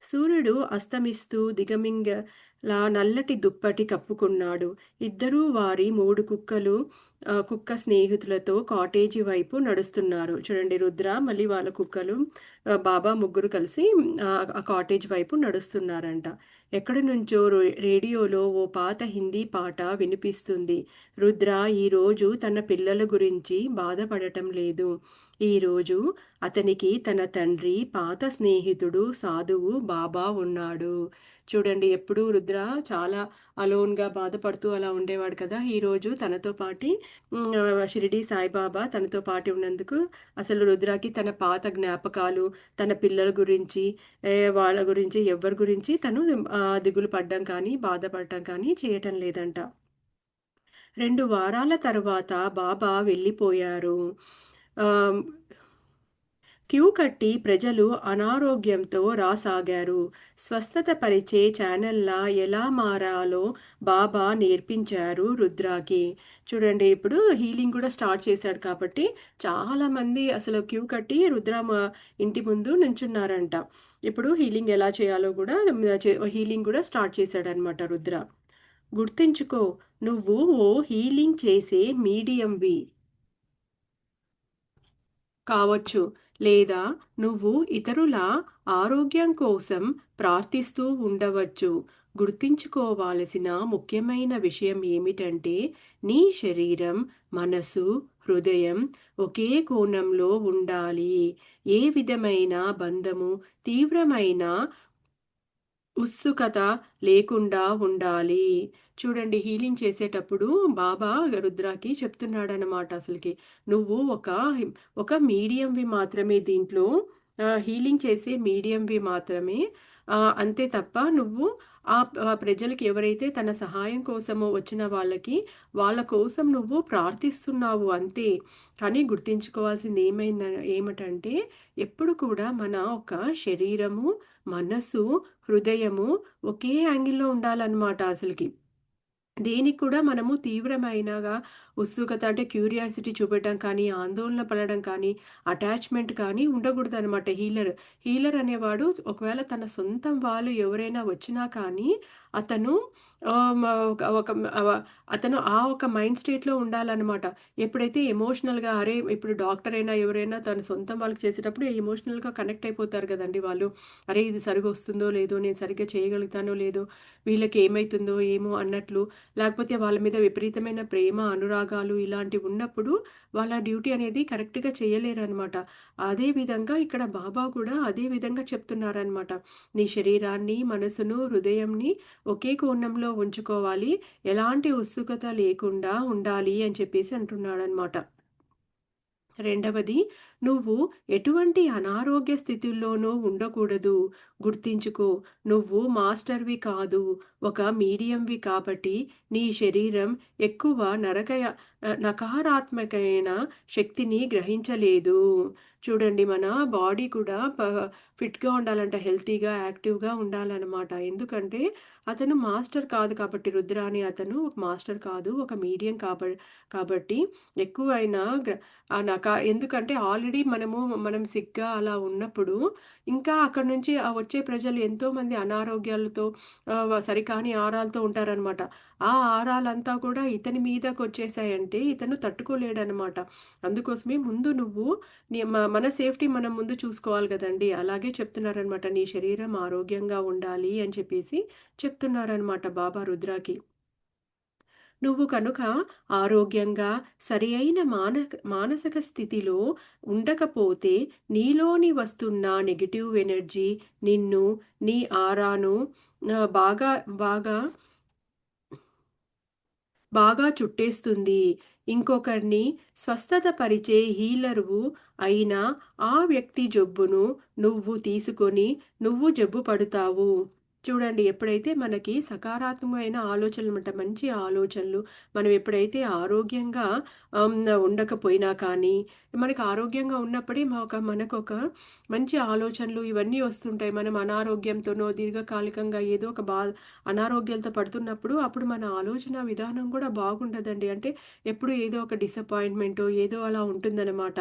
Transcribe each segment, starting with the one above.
సూర్యుడు అస్తమిస్తూ దిగమింగలా నల్లటి దుప్పటి కప్పుకున్నాడు. ఇద్దరూ వారి 3 కుక్క స్నేహితులతో కాటేజీ వైపు నడుస్తున్నారు. చూడండి రుద్ర మళ్ళీ వాళ్ళ కుక్కలు బాబా ముగ్గురు కలిసి ఆ కాటేజ్ వైపు నడుస్తున్నారంట. ఎక్కడి నుంచో రేడియోలో ఓ పాత హిందీ పాట వినిపిస్తుంది. రుద్ర ఈరోజు తన పిల్లల గురించి బాధపడటం లేదు. ఈరోజు అతనికి తన తండ్రి పాత స్నేహితుడు సాధువు బాబా ఉన్నాడు. చూడండి ఎప్పుడూ రుద్ర చాలా అలోన్‌గా బాధపడుతూ అలా ఉండేవాడు కదా! ఈరోజు తనతో పాటి షిరిడీ సాయిబాబా తనతో పాటు ఉన్నందుకు అసలు రుద్రకి తన పాత జ్ఞాపకాలు, తన పిల్లల గురించి, వాళ్ళ గురించి ఎవ్వరి గురించి తను దిగులు పడడం కానీ, బాధపడటం కానీ చేయటం లేదంట. 2 వారాల తరువాత బాబా వెళ్ళిపోయారు. ఆహ్ క్యూ కట్టి ప్రజలు అనారోగ్యంతో రాసాగారు. స్వస్థత పరిచే ఛానల్‌లా ఎలా మారాలో బాబా నేర్పించారు రుద్రాకి. చూడండి ఇప్పుడు హీలింగ్ కూడా స్టార్ట్ చేశాడు కాబట్టి చాలామంది అసలు క్యూ కట్టి ఇంటి ముందు నించున్నారంట. ఇప్పుడు హీలింగ్ ఎలా చేయాలో కూడా హీలింగ్ కూడా స్టార్ట్ చేశాడనమాట రుద్ర. గుర్తుంచుకో, నువ్వు ఓ హీలింగ్ చేసే మీడియంవి కావచ్చు. లేదా నువ్వు ఇతరుల ఆరోగ్యం కోసం ప్రార్థిస్తూ ఉండవచ్చు. గుర్తుంచుకోవాల్సిన ముఖ్యమైన విషయం ఏమిటంటే, నీ శరీరం, మనసు, హృదయం ఒకే కోణంలో ఉండాలి. ఏ విధమైన బంధము, తీవ్రమైన ఉత్సుకత లేకుండా ఉండాలి. చూడండి హీలింగ్ చేసేటప్పుడు బాబా రుద్రాకి చెప్తున్నాడనమాట అసలకి. నువ్వు ఒక మీడియంవి మాత్రమే దీంట్లో హీలింగ్ చేసే మీడియంవి మాత్రమే. అంతే తప్ప నువ్వు ప్రజలకి ఎవరైతే తన సహాయం కోసము వచ్చిన వాళ్ళ కోసం నువ్వు ప్రార్థిస్తున్నావు అంతే. కానీ గుర్తుంచుకోవాల్సింది ఏమిటంటే ఎప్పుడు కూడా మన ఒక శరీరము, మనసు, హృదయము ఒకే యాంగిల్‌లో ఉండాలన్నమాట అసలకి. దేనికి కూడా మనము తీవ్రమైనగా ఉత్సుకత అంటే క్యూరియాసిటీ చూపెట్టడం కానీ, ఆందోళన పడడం కానీ, అటాచ్‌మెంట్ కానీ ఉండకూడదనమాట హీలర్ అనేవాడు ఒకవేళ తన సొంతం వాళ్ళు ఎవరైనా వచ్చినా కానీ అతను ఆహ్, మ ఒక ఒక అవ అతను ఆ ఒక మైండ్ స్టేట్‌లో ఉండాలనమాట. ఎప్పుడైతే ఎమోషనల్‌గా అరే! ఇప్పుడు డాక్టర్ అయినా ఎవరైనా తన సొంతం వాళ్ళకి చేసేటప్పుడు ఎమోషనల్‌గా కనెక్ట్ అయిపోతారు గదండీ వాళ్ళు. అరే! ఇది సరిగ్గా వస్తుందో లేదో, నేను సరిగ్గా చేయగలుగుతానో లేదో, వీళ్ళకి ఏమైతుందో ఏమో అన్నట్లు లేకపోతే వాళ్ళ మీద విపరీతమైన ప్రేమ, అనురాగాలు ఇలాంటివి ఉన్నప్పుడు వాళ్ళ డ్యూటీ అనేది కరెక్ట్‌గా చేయలేరనమాట. అదే విధంగా ఇక్కడ బాబా కూడా అదే విధంగా చెప్తున్నారనమాట. నీ శరీరాన్ని, మనసును, హృదయంని ఒకే కోణంలో ఉంచుకోవాలి. ఎలాంటి ఉత్సుకత లేకుండా ఉండాలి అని చెప్పేసి అంటున్నాడనమాట. రెండవది, నువ్వు ఎటువంటి అనారోగ్య స్థితుల్లోనూ ఉండకూడదు. గుర్తించుకో, నువ్వు మాస్టర్‌వి కాదు. ఒక మీడియంవి కాబట్టి నీ శరీరం ఎక్కువ నకారాత్మకమైన శక్తిని గ్రహించలేదు. చూడండి మన బాడీ కూడా ఫిట్‌గా ఉండాలంట. హెల్తీగా, యాక్టివ్‌గా ఉండాలనమాట. ఎందుకంటే అతను మాస్టర్ కాదు కాబట్టి రుద్ర అనే అతను ఒక మాస్టర్ కాదు. ఒక మీడియం కాబట్టి ఎక్కువైనా ఎందుకంటే ఆల్రెడీ మనం సిక్‌గా అలా ఉన్నప్పుడు, ఇంకా అక్కడి నుంచి వచ్చే ప్రజలు ఎంతోమంది అనారోగ్యాలతో సరికాని ఆహారాలతో ఉంటారనమాట. ఆ ఆహారాలంతా కూడా ఇతని మీదకొచ్చేసాయంటే ఇతను తట్టుకోలేడనమాట. అందుకోసమే ముందు నువ్వు మన సేఫ్టీ మనం ముందు చూసుకోవాలి గదండీ! అలాగే చెప్తున్నారనమాట. నీ శరీరం ఆరోగ్యంగా ఉండాలి అని చెప్పేసి చెప్తున్నారనమాట బాబా రుద్రకి. నువ్వు కనుక ఆరోగ్యంగా సరియైన మానసిక స్థితిలో ఉండకపోతే నీలోని వస్తున్న నెగెటివ్ ఎనర్జీ నిన్ను, నీ ఆరాను బాగా బాగా బాగా చుట్టేస్తుంది. ఇంకొకరిని స్వస్థత పరిచే హీలరువు అయిన ఆ వ్యక్తి జబ్బును నువ్వు తీసుకొని నువ్వు జబ్బు పడుతావు. చూడండి ఎప్పుడైతే మనకి సకారాత్మకమైన ఆలోచనలనమాట మంచి ఆలోచనలు మనం ఎప్పుడైతే ఆరోగ్యంగా ఉండకపోయినా కానీ, మనకు ఆరోగ్యంగా ఉన్నప్పుడే మనకొక మంచి ఆలోచనలు ఇవన్నీ వస్తుంటాయి. మనం అనారోగ్యంతోనో, దీర్ఘకాలికంగా ఏదో ఒక అనారోగ్యాలతో పడుతున్నప్పుడు అప్పుడు మన ఆలోచన విధానం కూడా బాగుండదండి. అంటే ఎప్పుడు ఏదో ఒక డిసప్పాయింట్‌మెంటో ఏదో అలా ఉంటుందనమాట.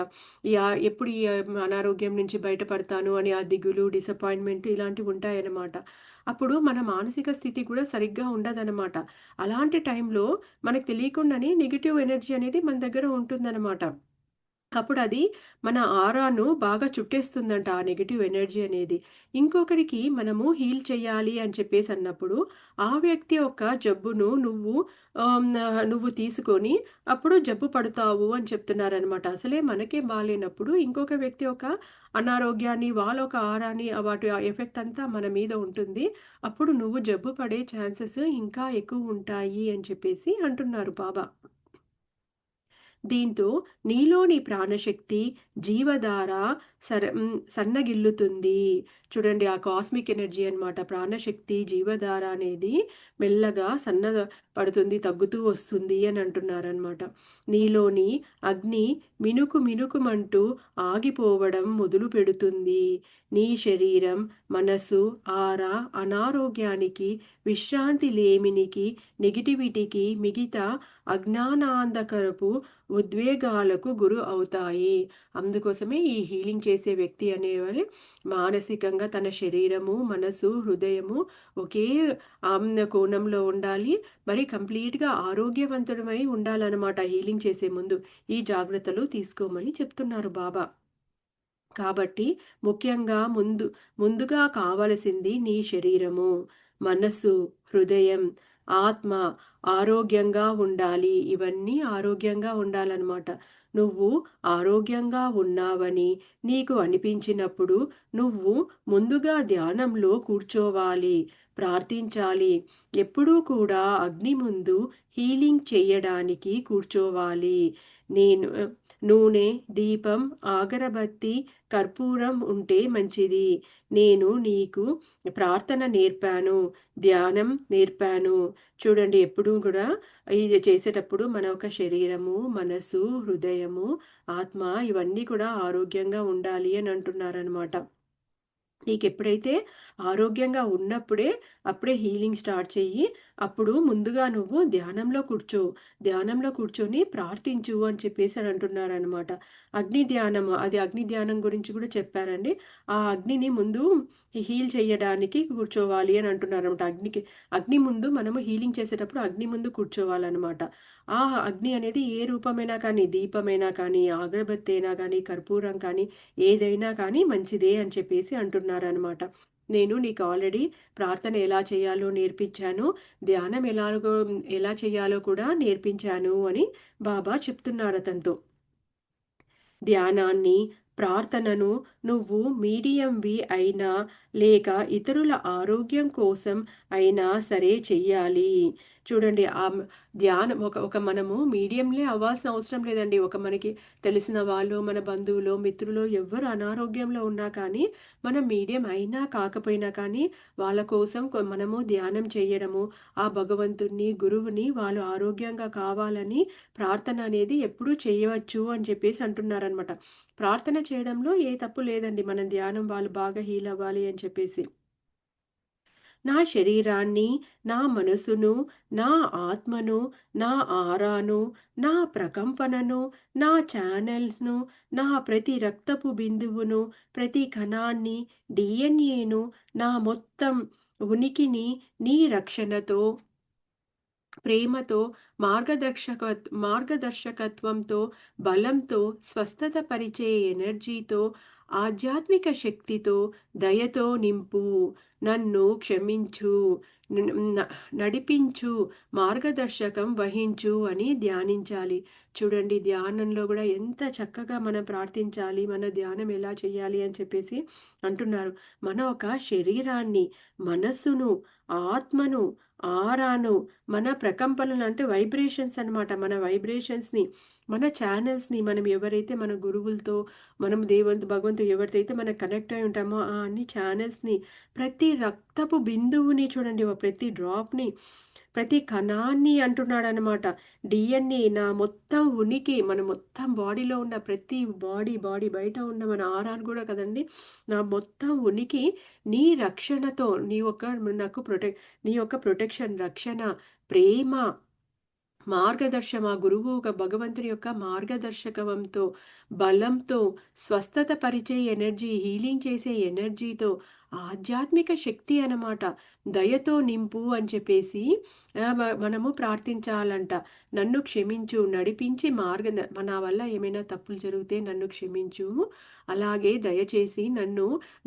ఎప్పుడు ఈ అనారోగ్యం నుంచి బయటపడతాను అని ఆ దిగులు, డిసప్పాయింట్‌మెంట్ ఇలాంటివి ఉంటాయన్నమాట. అప్పుడు మన మానసిక స్థితి కూడా సరిగ్గా ఉండదనమాట. అలాంటి టైంలో మనకు తెలియకుండానే నెగెటివ్ ఎనర్జీ అనేది మన దగ్గర ఉంటుందనమాట. అప్పుడది మన ఆరాను బాగా చుట్టేస్తుందంట ఆ నెగెటివ్ ఎనర్జీ అనేది. ఇంకొకరికి మనము హీల్ చేయాలి అని చెప్పేసన్నప్పుడు, ఆ వ్యక్తి యొక్క జబ్బును నువ్వు తీసుకొని అప్పుడు జబ్బు పడతావు అని చెప్తున్నారనమాట. అసలే మనకే బాలేనప్పుడు ఇంకొక వ్యక్తి యొక్క అనారోగ్యాన్ని, వాళ్ళ ఒక ఆరాన్ని వాటి ఎఫెక్ట్ అంతా మన మీద ఉంటుంది. అప్పుడు నువ్వు జబ్బు పడే ఛాన్సెస్ ఇంకా ఎక్కువుంటాయి అని చెప్పేసి అంటున్నారు బాబా. దీంతో నీలోని ప్రాణశక్తి, జీవధార సన్నగిల్లుతుంది. చూడండి ఆ కాస్మిక్ ఎనర్జీ అన్నమాట. ప్రాణశక్తి, జీవధార అనేది మెల్లగా పడుతుంది, తగ్గుతూ వస్తుంది అని అంటున్నారనమాట. నీలోని అగ్ని మినుకుమంటూ ఆగిపోవడం మొదలుపెడుతుంది. నీ శరీరం, మనసు, ఆరా అనారోగ్యానికి, విశ్రాంతి లేమినికి, నెగటివిటీకి, మిగతా అజ్ఞానాంధకరపు ఉద్వేగాలకు గురి అవుతాయి. అందుకోసమే ఈ హీలింగ్ చేసే వ్యక్తి అనేవారు మానసికంగా తన శరీరము, మనసు, హృదయము ఒకే కోణంలో ఉండాలి. మరి కంప్లీట్‌గా ఆరోగ్యవంతుడమై ఉండాలనమాట హీలింగ్ చేసే ముందు. ఈ జాగ్రత్తలు తీసుకోమని చెప్తున్నారు బాబా. కాబట్టి ముఖ్యంగా ముందుగా కావలసింది నీ శరీరము, మనస్సు, హృదయం, ఆత్మ ఆరోగ్యంగా ఉండాలి. ఇవన్నీ ఆరోగ్యంగా ఉండాలనమాట. నువ్వు ఆరోగ్యంగా ఉన్నావని నీకు అనిపించినప్పుడు నువ్వు ముందుగా ధ్యానంలో కూర్చోవాలి, ప్రార్థించాలి. ఎప్పుడూ కూడా అగ్ని ముందు హీలింగ్ చేయడానికి కూర్చోవాలి. నేను నూనె, దీపం, అగరబత్తి, కర్పూరం ఉంటే మంచిది. నేను నీకు ప్రార్థన నేర్పాను, ధ్యానం నేర్పాను. చూడండి ఎప్పుడూ కూడా ఇది చేసేటప్పుడు మన యొక్క శరీరము, మనసు, హృదయము, ఆత్మ ఇవన్నీ కూడా ఆరోగ్యంగా ఉండాలి అని అంటున్నారనమాట. నీకెప్పుడైతే ఆరోగ్యంగా ఉన్నప్పుడే, అప్పుడే హీలింగ్ స్టార్ట్ చెయ్యి. అప్పుడు ముందుగా నువ్వు ధ్యానంలో కూర్చో. ధ్యానంలో కూర్చొని ప్రార్థించు అని చెప్పేసి అని అంటున్నారనమాట. అగ్ని ధ్యానము, అది అగ్ని ధ్యానం గురించి కూడా చెప్పారండి. ఆ అగ్నిని ముందు హీల్ చేయడానికి కూర్చోవాలి అని అంటున్నారనమాట. అగ్ని ముందు మనము హీలింగ్ చేసేటప్పుడు అగ్ని ముందు కూర్చోవాలనమాట. ఆ అగ్ని అనేది ఏ రూపమైనా కానీ, దీపమైనా కానీ, అగరబత్తి అయినా కానీ, కర్పూరం కానీ ఏదైనా కానీ మంచిదే అని చెప్పేసి అంటున్నారనమాట. నేను నీకు ఆల్రెడీ ప్రార్థన ఎలా చేయాలో నేర్పించాను. ధ్యానం ఎలా చేయాలో కూడా నేర్పించాను అని బాబా చెప్తున్నారు అతనితో. ధ్యానాన్ని, ప్రార్థనను నువ్వు మీడియంవి అయినా లేక ఇతరుల ఆరోగ్యం కోసం అయినా సరే చెయ్యాలి. చూడండి ధ్యానం ఒక ఒక మనము మీడియంలే అవ్వాల్సిన అవసరం లేదండి. ఒక మనకి తెలిసిన వాళ్ళు, మన బంధువులో, మిత్రులో ఎవ్వరు అనారోగ్యంలో ఉన్నా కానీ, మనం మీడియం అయినా కాకపోయినా కానీ వాళ్ళ కోసం మనము ధ్యానం చేయడము, ఆ భగవంతుడిని, గురువుని వాళ్ళు ఆరోగ్యంగా కావాలని ప్రార్థన అనేది ఎప్పుడూ చేయవచ్చు అని చెప్పేసి అంటున్నారనమాట. ప్రార్థన చేయడంలో ఏ తప్పు లేదండి. మన ధ్యానం వాళ్ళు బాగా హీల్ అవ్వాలి అని చెప్పేసి. నా శరీరాన్ని, నా మనసును, నా ఆత్మను, నా ఆరాను, నా ప్రకంపనను, నా ఛానెల్స్‌ను, నా ప్రతి రక్తపు బిందువును, ప్రతి కణాన్ని, డీఎన్ఏను, నా మొత్తం ఉనికిని నీ రక్షణతో, ప్రేమతో, మార్గదర్శకత్వంతో, బలంతో, స్వస్థత పరిచే ఎనర్జీతో, ఆధ్యాత్మిక శక్తితో, దయతో నింపు. నన్ను క్షమించు, న న నడిపించు, మార్గదర్శకం వహించు అని ధ్యానించాలి. చూడండి ధ్యానంలో గూడా ఎంత చక్కగా మనం ప్రార్థించాలి, మన ధ్యానం ఎలా చేయాలి అని చెప్పేసి అంటున్నారు. మన ఒక శరీరాన్ని, మనస్సును, ఆత్మను, ఆరాను, మన ప్రకంపనలు అంటే వైబ్రేషన్స్ అన్నమాట. మన వైబ్రేషన్స్‌ని మన ఛానెల్స్‌ని మనం ఎవరైతే మన గురువులతో, మనం భగవంతుడు ఎవరితో మనం కనెక్ట్ అయి ఉంటామో, ఆ అన్ని ఛానెల్స్‌ని ప్రతి రక్తపు బిందువుని చూడండి, ప్రతి డ్రాప్‌ని, ప్రతి కణాన్ని అంటున్నాడనమాట. డీఎన్ఏ నా మొత్తం ఉనికి, మన మొత్తం బాడీలో ఉన్న ప్రతి బాడీ బయట ఉన్న మన ఆరాను గూడా కదండీ! నా మొత్తం ఉనికి నీ రక్షణతో, నీ యొక్క ప్రొటెక్షన్, రక్షణ, ప్రేమ, మా గురువు ఒక భగవంతుని యొక్క మార్గదర్శకవంతో, బలంతో, స్వస్థత పరిచే ఎనర్జీ, హీలింగ్ చేసే ఎనర్జీతో, ఆధ్యాత్మిక శక్తి అనమాట. దయతో నింపు అని చెప్పేసి మనము ప్రార్థించాలంట. నన్ను క్షమించు, నడిపించి నా వల్ల ఏమైనా తప్పులు జరిగితే నన్ను క్షమించు. అలాగే దయచేసి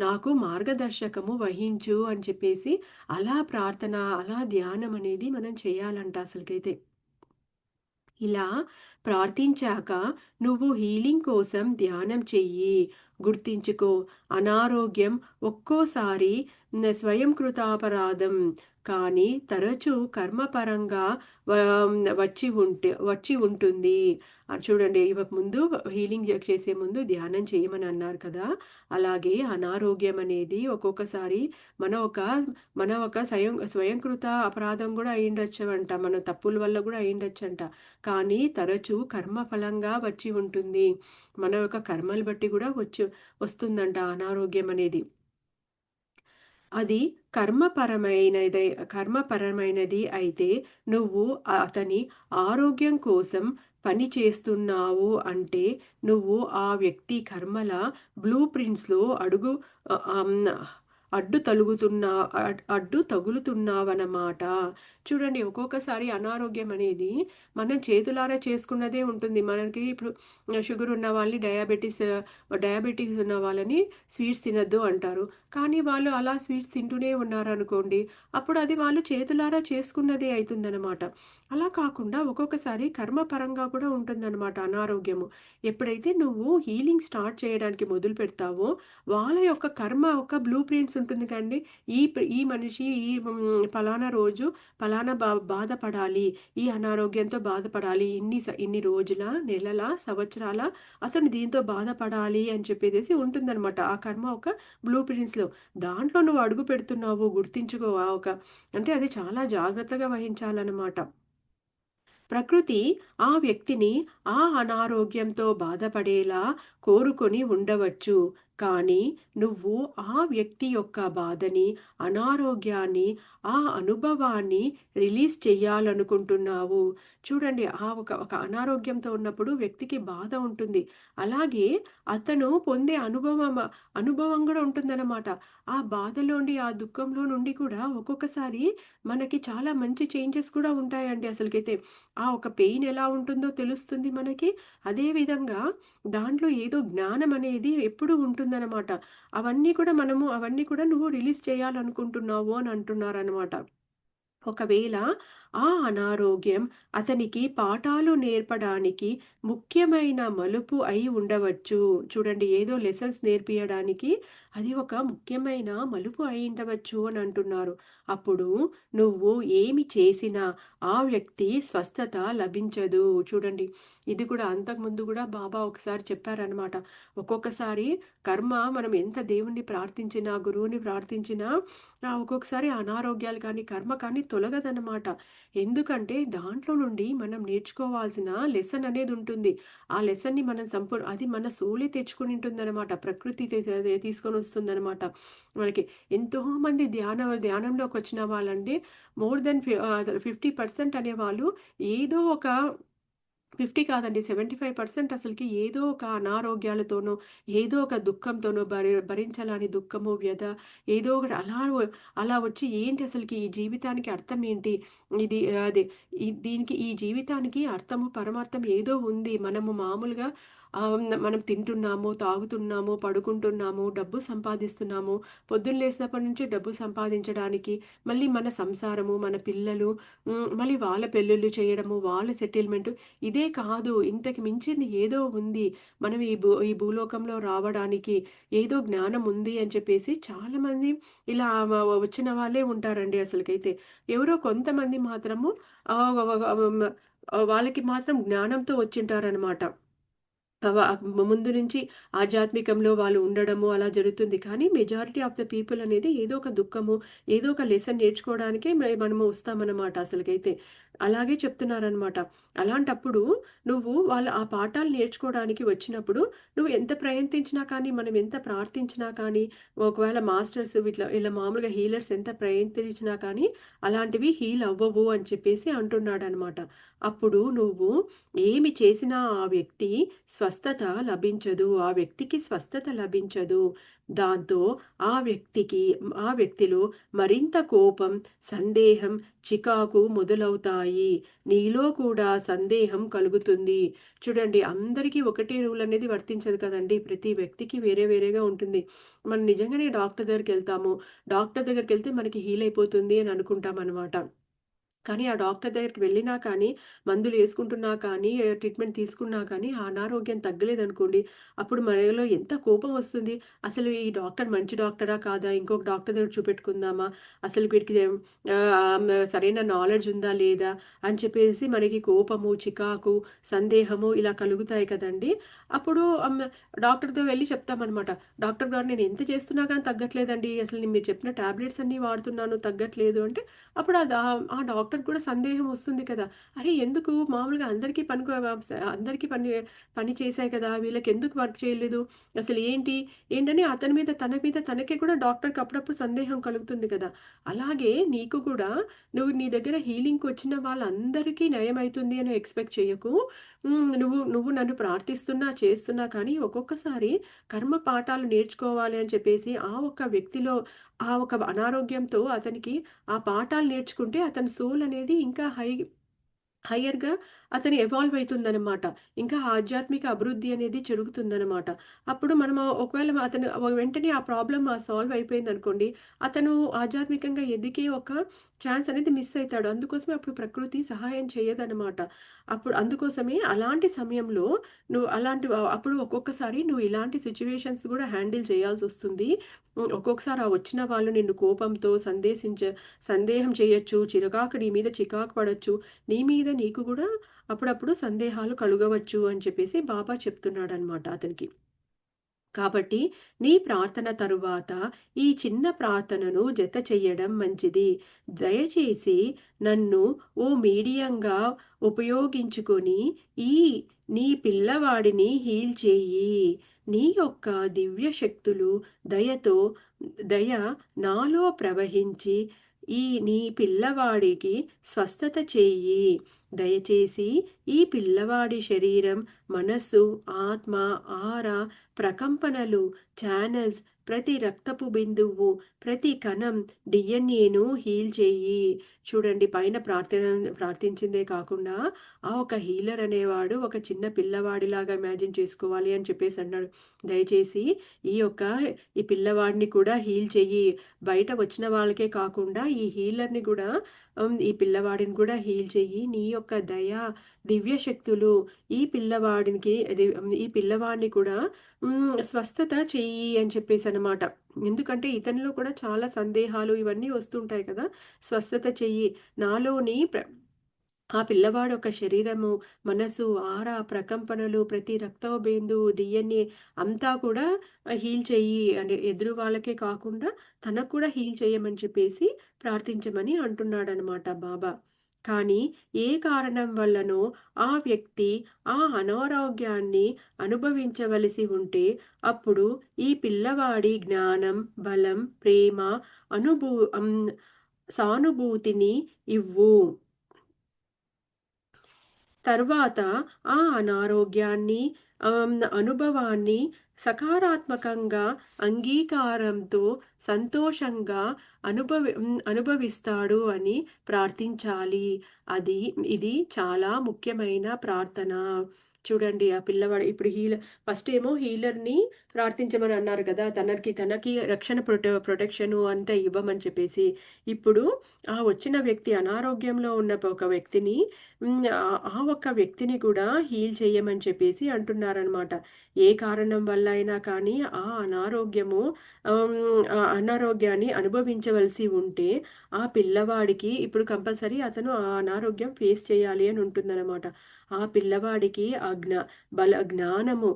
నాకు మార్గదర్శకము వహించు అని చెప్పేసి అలా ప్రార్థన, అలా ధ్యానం అనేది మనం చేయాలంట అసలకైతే. ఇలా ప్రార్థించాక నువ్వు హీలింగ్ కోసం ధ్యానం చెయ్యి. గుర్తించుకో, అనారోగ్యం ఒక్కోసారి స్వయంకృతాపరాధం, కానీ తరచూ కర్మపరంగా వచ్చి ఉంటుంది. చూడండి, ముందు హీలింగ్ చేసే ముందు ధ్యానం చేయమని అన్నారు కదా! అలాగే అనారోగ్యం అనేది ఒక్కొక్కసారి మన ఒక మన ఒక స్వయంకృత అపరాధం గూడా అయ్యుండొచ్చంట. మన తప్పుల వల్ల గూడా అయ్యుండొచ్చంట. కానీ తరచూ కర్మఫలంగా వచ్చి ఉంటుంది. మన యొక్క కర్మలు బట్టి గూడా వస్తుందంట అనారోగ్యం అనేది. అది కర్మపరమైనది అయితే నువ్వు అతని ఆరోగ్యం కోసం పని చేస్తున్నావు అంటే, నువ్వు ఆ వ్యక్తి కర్మల బ్లూ ప్రింట్స్‌లో ఆహ్, ఆహ్, హ్మ్. అడ్డు తగులుతున్నావనమాట. చూడండి, ఒక్కొక్కసారి అనారోగ్యం అనేది మనం చేతులారా చేసుకున్నదే ఉంటుంది. మనకి ఇప్పుడు షుగర్ ఉన్న వాళ్ళని డయాబెటిస్ ఉన్న వాళ్ళని స్వీట్స్ తినొద్దు అంటారు. కానీ వాళ్ళు అలా స్వీట్స్ తింటూనే ఉన్నారనుకోండి, అప్పుడు అది వాళ్ళు చేతులారా చేసుకున్నదే అయితుందనమాట. అలా కాకుండా ఒక్కొక్కసారి కర్మపరంగా కూడా ఉంటుందనమాట అనారోగ్యము. ఎప్పుడైతే నువ్వు హీలింగ్ స్టార్ట్ చేయడానికి మొదలుపెడతావో, వాళ్ళ యొక్క కర్మ ఒక బ్లూ ప్రింట్స్ ఉంటుంది కండి. ఈ మనిషి పలానా రోజు పలానా బాధపడాలి, ఈ అనారోగ్యంతో బాధపడాలి, ఇన్ని రోజుల, నెలల, సంవత్సరాల అతను దీంతో బాధపడాలి అని చెప్పేసేసి ఉంటుందనమాట. ఆ కర్మ ఒక బ్లూ ప్రింట్స్‌లో. దాంట్లో నువ్వు అడుగు పెడుతున్నావు, గుర్తించుకో. అంటే అది చాలా జాగ్రత్తగా వహించాలనమాట. ప్రకృతి ఆ వ్యక్తిని ఆ అనారోగ్యంతో బాధపడేలా కోరుకొని ఉండవచ్చు. కానీ నువ్వు ఆ వ్యక్తి యొక్క బాధని, అనారోగ్యాన్ని, ఆ అనుభవాన్ని రిలీజ్ చెయ్యాలనుకుంటున్నావు. చూడండి, ఒక అనారోగ్యంతో ఉన్నప్పుడు వ్యక్తికి బాధ ఉంటుంది. అలాగే అతను పొందే అనుభవం గూడా ఉంటుందన్నమాట. ఆ బాధలోండి, ఆ దుఃఖంలో నుండి కూడా ఒక్కొక్కసారి మనకి చాలా మంచి చేంజెస్ కూడా ఉంటాయండి అసలకైతే. ఆ ఒక పెయిన్ ఎలా ఉంటుందో తెలుస్తుంది మనకి. అదే విధంగా దాంట్లో ఏదో జ్ఞానం అనేది ఎప్పుడూ ఉంటుందనమాట. అవన్నీ కూడా నువ్వు రిలీజ్ చేయాలనుకుంటున్నావు అని అంటున్నారనమాట. ఒకవేళ ఆ అనారోగ్యం అతనికి పాఠాలు నేర్పడానికి ముఖ్యమైన మలుపు అయి ఉండవచ్చు. చూడండి, ఏదో లెసన్స్ నేర్పియడానికి అది ఒక ముఖ్యమైన మలుపు అయి ఉండవచ్చు అని అంటున్నారు. అప్పుడు నువ్వు ఏమి చేసినా ఆ వ్యక్తి స్వస్థత లభించదు. చూడండి, ఇది కూడా అంతకుముందు కూడా బాబా ఒకసారి చెప్పారనమాట. ఒక్కొక్కసారి మనం ఎంత దేవుణ్ణి ప్రార్థించినా, గురువుని ప్రార్థించినా ఒక్కొక్కసారి అనారోగ్యాలు కానీ, కర్మ కానీ తొలగదనమాట. ఎందుకంటే దాంట్లో నుండి మనం నేర్చుకోవాల్సిన లెసన్ అనేది ఉంటుంది. ఆ లెసన్‌ని మనం అది మన సోలే తెచ్చుకొని ఉంటుందనమాట. ప్రకృతి తీసుకొనొస్తుందనమాట. మనకి ఎంతోమంది ధ్యానంలోకొచ్చిన వాళ్ళండి, మోర్ దెన్ 50% అనేవాళ్ళు ఏదో ఒక 50 కాదండి, 75% అసలకి ఏదో ఒక అనారోగ్యాలతోనో, ఏదో ఒక దుఃఖంతోనో, భరించలేని దుఃఖము, వ్యధ, ఏదో ఒకటి అలా వచ్చి ఏంటి అసలకి ఈ జీవితానికి అర్థం ఏంటి? ఇది అదే ఈ జీవితానికి అర్థము, పరమార్థం ఏదో ఉంది. మనము మామూలుగా మనం తింటున్నాము, తాగుతున్నాము, పడుకుంటున్నాము, డబ్బు సంపాదిస్తున్నాము. పొద్దున్న లేసినప్పటి నుంచి డబ్బు సంపాదించడానికి, మళ్ళీ మన సంసారము, మన పిల్లలు, మళ్ళీ వాళ్ళ పెళ్ళిళ్ళు చేయడము, వాళ్ళ సెటిల్మెంటు, ఇదే కాదు, ఇంతకు మించింది ఏదో ఉంది. మనం ఈ భూలోకంలో రావడానికి ఏదో జ్ఞానం ఉంది అని చెప్పేసి చాలామంది ఇలా వచ్చిన వాళ్ళే ఉంటారండి అసలకైతే. ఎవరో కొంతమంది మాత్రము ఆహ్, వ వ వ వాళ్ళకి మాత్రం జ్ఞానంతో వచ్చింటారనమాట. అవ ముందు నుంచి ఆధ్యాత్మికంలో వాళ్ళు ఉండడము అలా జరుగుతుంది. కానీ మెజారిటీ ఆఫ్ ద పీపుల్ అనేది ఏదో ఒక దుఃఖము, ఏదో ఒక లెసన్ నేర్చుకోవడానికే మనము వస్తామన్నమాట అసలకైతే. అలాగే చెప్తున్నారనమాట. అలాంటప్పుడు నువ్వు వాళ్ళు ఆ పాఠాలు నేర్చుకోవడానికి వచ్చినప్పుడు నువ్వు ఎంత ప్రయత్నించినా కానీ, మనం ఎంత ప్రార్థించినా కానీ, ఒకవేళ మాస్టర్స్ ఇలా మామూలుగా హీలర్స్ ఎంత ప్రయత్నించినా కానీ అలాంటివి హీల్ అవ్వవు అని చెప్పేసి అంటున్నాడనమాట. అప్పుడు నువ్వు ఏమి చేసినా ఆ వ్యక్తి స్వస్థత లభించదు. ఆ వ్యక్తికి స్వస్థత లభించదు. దాంతో ఆ వ్యక్తిలో మరింత కోపం, సందేహం, చికాకు మొదలవుతాయి. నీలో కూడా సందేహం కలుగుతుంది. చూడండి, అందరికీ ఒకటే రూల్ అనేది వర్తించదు కదండీ! ప్రతి వ్యక్తికి వేరే వేరేగా ఉంటుంది. మనం నిజంగానే డాక్టర్ దగ్గరికెళ్తాము. డాక్టర్ దగ్గరికెళ్తే మనకి హీల్ అయిపోతుంది అని అనుకుంటామనమాట. కానీ ఆ డాక్టర్ దగ్గరికి వెళ్ళినా కానీ, మందులేసుకుంటున్నా కానీ, ట్రీట్మెంట్ తీసుకున్నా కానీ, ఆ అనారోగ్యం తగ్గలేదనుకోండి, అప్పుడు మనలో ఎంత కోపం వస్తుంది. అసలు ఈ డాక్టర్ మంచి డాక్టరా? కాదా? ఇంకొక డాక్టర్ దగ్గర చూపెట్టుకుందామా? అసలు వీడికి సరైన నాలెడ్జ్ ఉందా? లేదా? అని చెప్పేసి మనకి కోపము, చికాకు, సందేహము ఇలా కలుగుతాయి కదండీ! అప్పుడు డాక్టర్‌తో వెళ్లి చెప్తామనమాట. డాక్టర్ గారు, నేను ఎంత చేస్తున్నా గానీ తగ్గట్లేదండి. అసలు మీరు చెప్పిన టాబ్లెట్స్ అన్నీ వాడుతున్నాను తగ్గట్లేదు అంటే, అప్పుడు ఆ డాక్టర్‌కి కూడా సందేహం వస్తుంది కదా! అరే! ఎందుకు మామూలుగా అందరికీ పని చేశాయి కదా! వీళ్ళకెందుకు వర్క్ చేయలేదు? అసలు ఏంటి? ఏంటని అతని మీద తన మీద తనకే కూడా డాక్టర్‌కి అప్పుడప్పుడు సందేహం కలుగుతుంది కదా! అలాగే నీకు కూడా నువ్వు నీ దగ్గర హీలింగ్‌కొచ్చిన వాళ్ళందరికీ నయమైతుంది అని ఎక్స్‌పెక్ట్ చేయకు. నువ్వు నువ్వు నన్ను ప్రార్థిస్తున్నా, చేస్తున్నా కానీ ఒక్కొక్కసారి కర్మ పాఠాలు నేర్చుకోవాలి అని చెప్పేసి ఆ ఒక్క వ్యక్తిలో ఆ ఒక అనారోగ్యంతో అతనికి ఆ పాఠాలు నేర్చుకుంటే అతని సోల్ అనేది ఇంకా హైయర్‌గా అతను ఎవాల్వ్ అయితుందనమాట. ఇంకా ఆధ్యాత్మిక అభివృద్ధి అనేది జరుగుతుందనమాట. అప్పుడు మనము ఒకవేళ అతను వెంటనే ఆ ప్రాబ్లమ్ సాల్వ్ అయిపోయిందనుకోండి, అతను ఆధ్యాత్మికంగా ఎదిగే ఒక ఛాన్స్ అనేది మిస్ అయితాడు. అందుకోసమే అప్పుడు ప్రకృతి సహాయం చేయదనమాట. అందుకోసమే అలాంటి సమయంలో అప్పుడు ఒక్కొక్కసారి నువ్వు ఇలాంటి సిట్యుయేషన్స్ గూడా హ్యాండిల్ చేయాల్సొస్తుంది. ఒక్కొక్కసారి ఆ వచ్చిన వాళ్ళు నిన్ను కోపంతో సందేహం చేయొచ్చు. నీ మీద చికాకు పడొచ్చు. నీ మీద నీకు గూడా అప్పుడప్పుడు సందేహాలు కలుగవచ్చు అని చెప్పేసి బాబా చెప్తున్నాడనమాట అతనికి. కాబట్టి నీ ప్రార్థన తరువాత ఈ చిన్న ప్రార్థనను జత చెయ్యడం మంచిది. దయచేసి నన్ను ఓ మీడియంగా ఉపయోగించుకొని ఈ నీ పిల్లవాడిని హీల్ చెయ్యి. నీ యొక్క దివ్య శక్తులు దయతో దయ నాలో ప్రవహించి నీ పిల్లవాడికి స్వస్థత చెయ్యి. దయచేసి ఈ పిల్లవాడి శరీరం, మనస్సు, ఆత్మ, ఆర, ప్రకంపనలు, ఛానెల్స్, ప్రతి రక్తపు బిందువు, ప్రతి కణం, డీఎన్ఏను హీల్ చెయ్యి. చూడండి, పైన ప్రార్థించిందే కాకుండా ఒక హీలర్ అనేవాడు ఒక చిన్న పిల్లవాడిలాగా ఇమాజిన్ చేసుకోవాలి అని చెప్పేసి అన్నాడు. దయచేసి ఈ యొక్క ఈ పిల్లవాడిని కూడా హీల్ చెయ్యి. బయట వచ్చిన వాళ్ళకే కాకుండా ఈ హీలర్‌ని కూడా ఈ పిల్లవాడిని కూడా హీల్ చెయ్యి. నీ యొక్క దయ, దివ్య శక్తులు ఈ పిల్లవాడిని కూడా స్వస్థత చెయ్యి అని చెప్పేసనమాట. ఎందుకంటే ఇతనిలో కూడా చాలా సందేహాలు ఇవన్నీ వస్తుంటాయి కదా! స్వస్థత చెయ్యి. నాలోని ఆ పిల్లవాడు ఒక శరీరము, మనసు, ఆర, ప్రకంపనలు, ప్రతి రక్తపు బిందువు, డీఎన్ఏ అంతా కూడా హీల్ చెయ్యి. అంటే ఎదురు వాళ్ళకే కాకుండా తనకు కూడా హీల్ చేయమని చెప్పేసి ప్రార్థించమని అంటున్నాడనమాట బాబా. కానీ ఏ కారణం వల్లనో ఆ వ్యక్తి ఆ అనారోగ్యాన్ని అనుభవించవలసి ఉంటే అప్పుడు ఈ పిల్లవాడి జ్ఞానం, బలం, ప్రేమ, అనుభూ అం సానుభూతిని ఇవ్వు. తర్వాత ఆ అనారోగ్యాన్ని, అనుభవాన్ని సకారాత్మకంగా, అంగీకారంతో, సంతోషంగా అనుభవిస్తాడు అని ప్రార్థించాలి. ఇది చాలా ముఖ్యమైన ప్రార్థన. చూడండి ఆ పిల్లవాడు ఇప్పుడు ఫస్ట్ ఏమో హీలర్‌ని ప్రార్థించమని అన్నారు కదా! తనకి తనకి రక్షణ ప్రొటెక్షను అంతా ఇవ్వమని చెప్పేసి. ఇప్పుడు ఆ వచ్చిన వ్యక్తి అనారోగ్యంలో ఉన్న ఒక వ్యక్తిని ఆ ఒక్క వ్యక్తిని కూడా హీల్ చేయమని చెప్పేసి అంటున్నారనమాట. ఏ కారణం వల్ల అయినా కానీ ఆ అనారోగ్యము ఆ అనారోగ్యాన్ని అనుభవించవలసి ఉంటే, ఆ పిల్లవాడికి ఇప్పుడు కంపల్సరీ అతను ఆ అనారోగ్యం ఫేస్ చేయాలి అని ఉంటుందనమాట. ఆ పిల్లవాడికి జ్ఞానము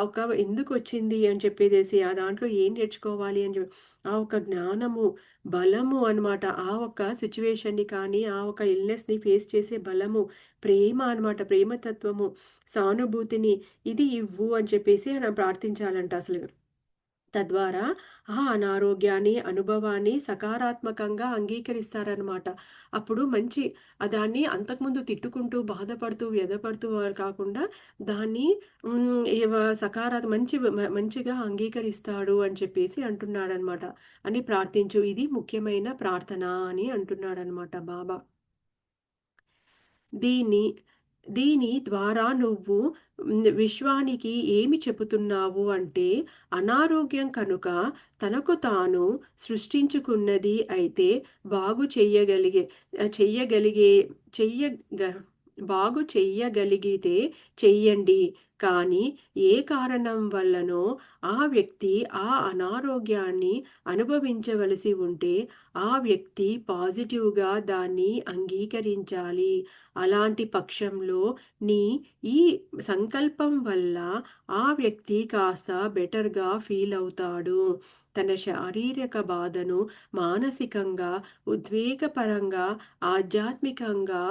ఒక ఎందుకొచ్చింది అని చెప్పేసేసి, ఆ దాంట్లో ఏం నేర్చుకోవాలి అని చెప్పి, ఆ ఒక జ్ఞానము, బలము అనమాట. ఆ ఒక్క సిట్యుయేషన్‌ని కానీ, ఆ ఒక ఇల్‌నెస్‌ని ఫేస్ చేసే బలము, ప్రేమ అనమాట. ప్రేమతత్వము, సానుభూతిని ఇది ఇవ్వు అని చెప్పేసి ప్రార్థించాలంట అసలు. తద్వారా ఆ అనారోగ్యాన్ని, అనుభవాన్ని సకారాత్మకంగా అంగీకరిస్తారనమాట. అప్పుడు మంచి దాన్ని అంతకుముందు తిట్టుకుంటూ, బాధపడుతూ, వ్యధపడుతూ కాకుండా దాన్ని హ్మ్, ఇవ సకారాత్ మంచి మంచిగా అంగీకరిస్తాడు అని చెప్పేసి అంటున్నాడనమాట. అని ప్రార్థించు. ఇది ముఖ్యమైన ప్రార్థన అని అంటున్నాడనమాట బాబా. దీని దీని ద్వారా నువ్వు విశ్వానికి ఏమి చెబుతున్నావు అంటే, అనారోగ్యం కనుక తనకు తాను సృష్టించుకున్నది అయితే బాగు చెయ్యగలిగే చెయ్యగలిగే చెయ్యగ బాగు చెయ్యగలిగితే చెయ్యండి. కానీ ఏ కారణం వల్లనో ఆ వ్యక్తి ఆ అనారోగ్యాన్ని అనుభవించవలసి ఉంటే, ఆ వ్యక్తి పాజిటివ్‌గా దాన్ని అంగీకరించాలి. అలాంటి పక్షంలో నీ ఈ సంకల్పం వల్ల ఆ వ్యక్తి కాస్త బెటర్‌గా ఫీల్ అవుతాడు. తన శారీరక బాధను మానసికంగా, ఉద్వేగపరంగా, ఆధ్యాత్మికంగా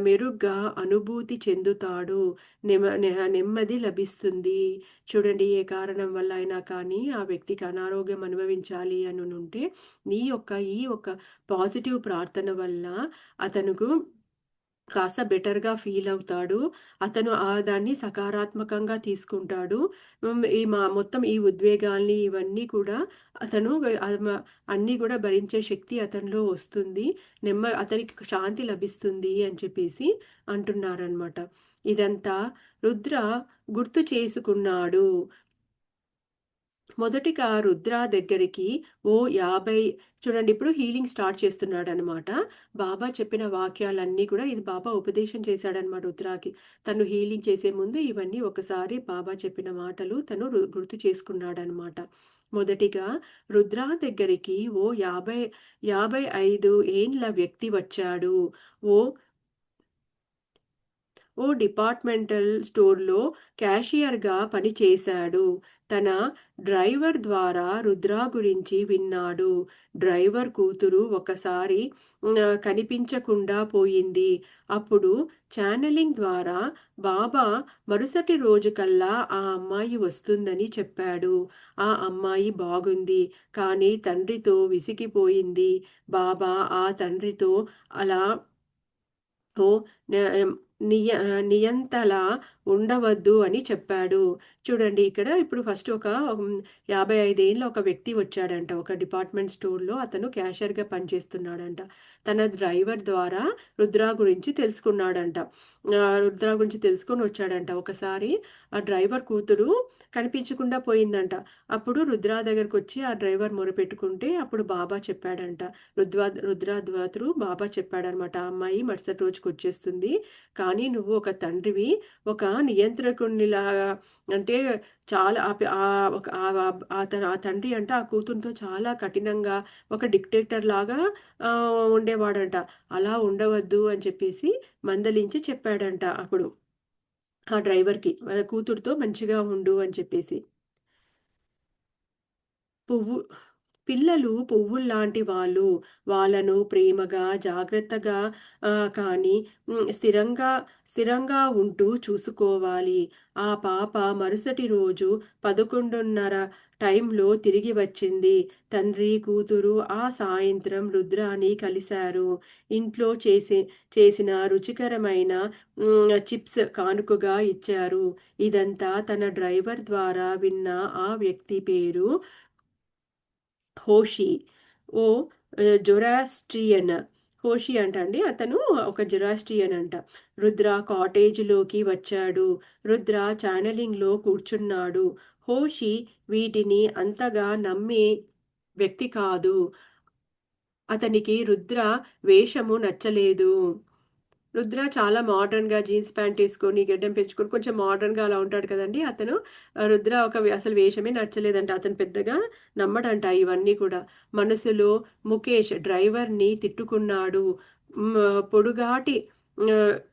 మెరుగ్గా అనుభూతి చెందుతాడు. నెమ్మది లభిస్తుంది. చూడండి ఏ కారణం వల్ల అయినా కానీ ఆ వ్యక్తికి అనారోగ్యం అనుభవించాలి అనునుంటే, నీ యొక్క ఈ యొక్క పాజిటివ్ ప్రార్థన వల్ల అతనుకు కాస్త బెటర్‌గా ఫీలవుతాడు. అతను దాన్ని సకారాత్మకంగా తీసుకుంటాడు. మొత్తం ఈ ఉద్వేగాల్ని ఇవన్నీ కూడా అతను అన్నీ గూడా భరించే శక్తి అతనిలో వస్తుంది. అతనికి శాంతి లభిస్తుంది అని చెప్పేసి అంటున్నారనమాట. ఇదంతా రుద్ర గుర్తు చేసుకున్నాడు. మొదటిగా రుద్ర దగ్గరికి ఓ 50 చూడండి ఇప్పుడు హీలింగ్ స్టార్ట్ చేస్తున్నాడనమాట. బాబా చెప్పిన వాక్యాలన్నీ కూడా ఇది బాబా ఉపదేశం చేశాడనమాట రుద్రాకి. తను హీలింగ్ చేసే ముందు ఇవన్నీ ఒకసారి బాబా చెప్పిన మాటలు తను గుర్తు చేసుకున్నాడనమాట. మొదటిగా రుద్ర దగ్గరికి ఓ 55 ఏండ్ల వ్యక్తి వచ్చాడు. ఓ ఓ డిపార్ట్‌మెంటల్ స్టోర్‌లో క్యాషియర్‌గా పనిచేశాడు. తన డ్రైవర్ ద్వారా రుద్ర గురించి విన్నాడు. డ్రైవర్ కూతురు ఒకసారి కనిపించకుండా పోయింది. అప్పుడు ఛానెలింగ్ ద్వారా బాబా మరుసటి రోజుకల్లా ఆ అమ్మాయి వస్తుందని చెప్పాడు. ఆ అమ్మాయి బాగుంది. కానీ తండ్రితో విసిగిపోయింది. బాబా ఆ తండ్రితో అలా తో న నియంతలా ఉండవద్దు అని చెప్పాడు. చూడండి ఇక్కడ ఇప్పుడు ఫస్ట్ 55 ఏళ్ల ఒక వ్యక్తి వచ్చాడంట. ఒక డిపార్ట్‌మెంట్ స్టోర్‌లో అతను క్యాషియర్‌గా పనిచేస్తున్నాడంట. తన డ్రైవర్ ద్వారా రుద్ర గురించి తెలుసుకున్నాడంట. రుద్ర గురించి తెలుసుకొని వచ్చాడంట. ఒకసారి ఆ డ్రైవర్ కూతురు కనిపించకుండా పోయిందంట. అప్పుడు రుద్ర దగ్గరకొచ్చి ఆ డ్రైవర్ మొరపెట్టుకుంటే అప్పుడు బాబా చెప్పాడంట. రుద్రాద్వాతుడు బాబా చెప్పాడనమాట. ఆ అమ్మాయి మరుసటి రోజుకొచ్చేస్తుంది. కానీ నువ్వు ఒక తండ్రివి, ఒక నియంత్రకుడినిలాగా అంటే చాలా ఆ తండ్రి అంట ఆ కూతురుతో చాలా కఠినంగా ఒక డిక్టేటర్ లాగా ఉండేవాడంట. అలా ఉండవద్దు అని చెప్పేసి మందలించి చెప్పాడంట అప్పుడు. ఆ డ్రైవర్‌కి. వాళ్ళ కూతురుతో మంచిగా ఉండు అని చెప్పేసి. పువ్వు పిల్లలు పువ్వుల్లాంటి వాళ్ళు. వాళ్ళను ప్రేమగా, జాగ్రత్తగా కానీ స్థిరంగా ఉంటూ చూసుకోవాలి. ఆ పాప మరుసటి రోజు 11:30 టైంలో తిరిగి వచ్చింది. తండ్రి, కూతురు ఆ సాయంత్రం రుద్రాని కలిశారు. ఇంట్లో చేసిన రుచికరమైన చిప్స్ కానుకగా ఇచ్చారు. ఇదంతా తన డ్రైవర్ ద్వారా విన్న ఆ వ్యక్తి పేరు హోషి. ఓ జొరాస్ట్రియన్. హోషి అండి అతను ఒక జొరాస్ట్రియన్ అంట. రుద్ర కాటేజ్‌లోకి వచ్చాడు. రుద్ర ఛానెలింగ్‌లో కూర్చున్నాడు. హోషి వీటిని అంతగా నమ్మే వ్యక్తి కాదు. అతనికి రుద్ర వేషము నచ్చలేదు. రుద్ర చాలా మోడర్న్‌గా జీన్స్ ప్యాంట్ ఏసుకొని, గెడ్డం పెంచుకొని కొంచెం మోడర్న్‌గా అలా ఉంటాడు కదండీ! అతను రుద్ర అసలు వేషమే నచ్చలేదంట. అతను పెద్దగా నమ్మడంట ఇవన్నీ కూడా. మనసులో ముఖేష్ డ్రైవర్‌ని తిట్టుకున్నాడు. పొడుగాటి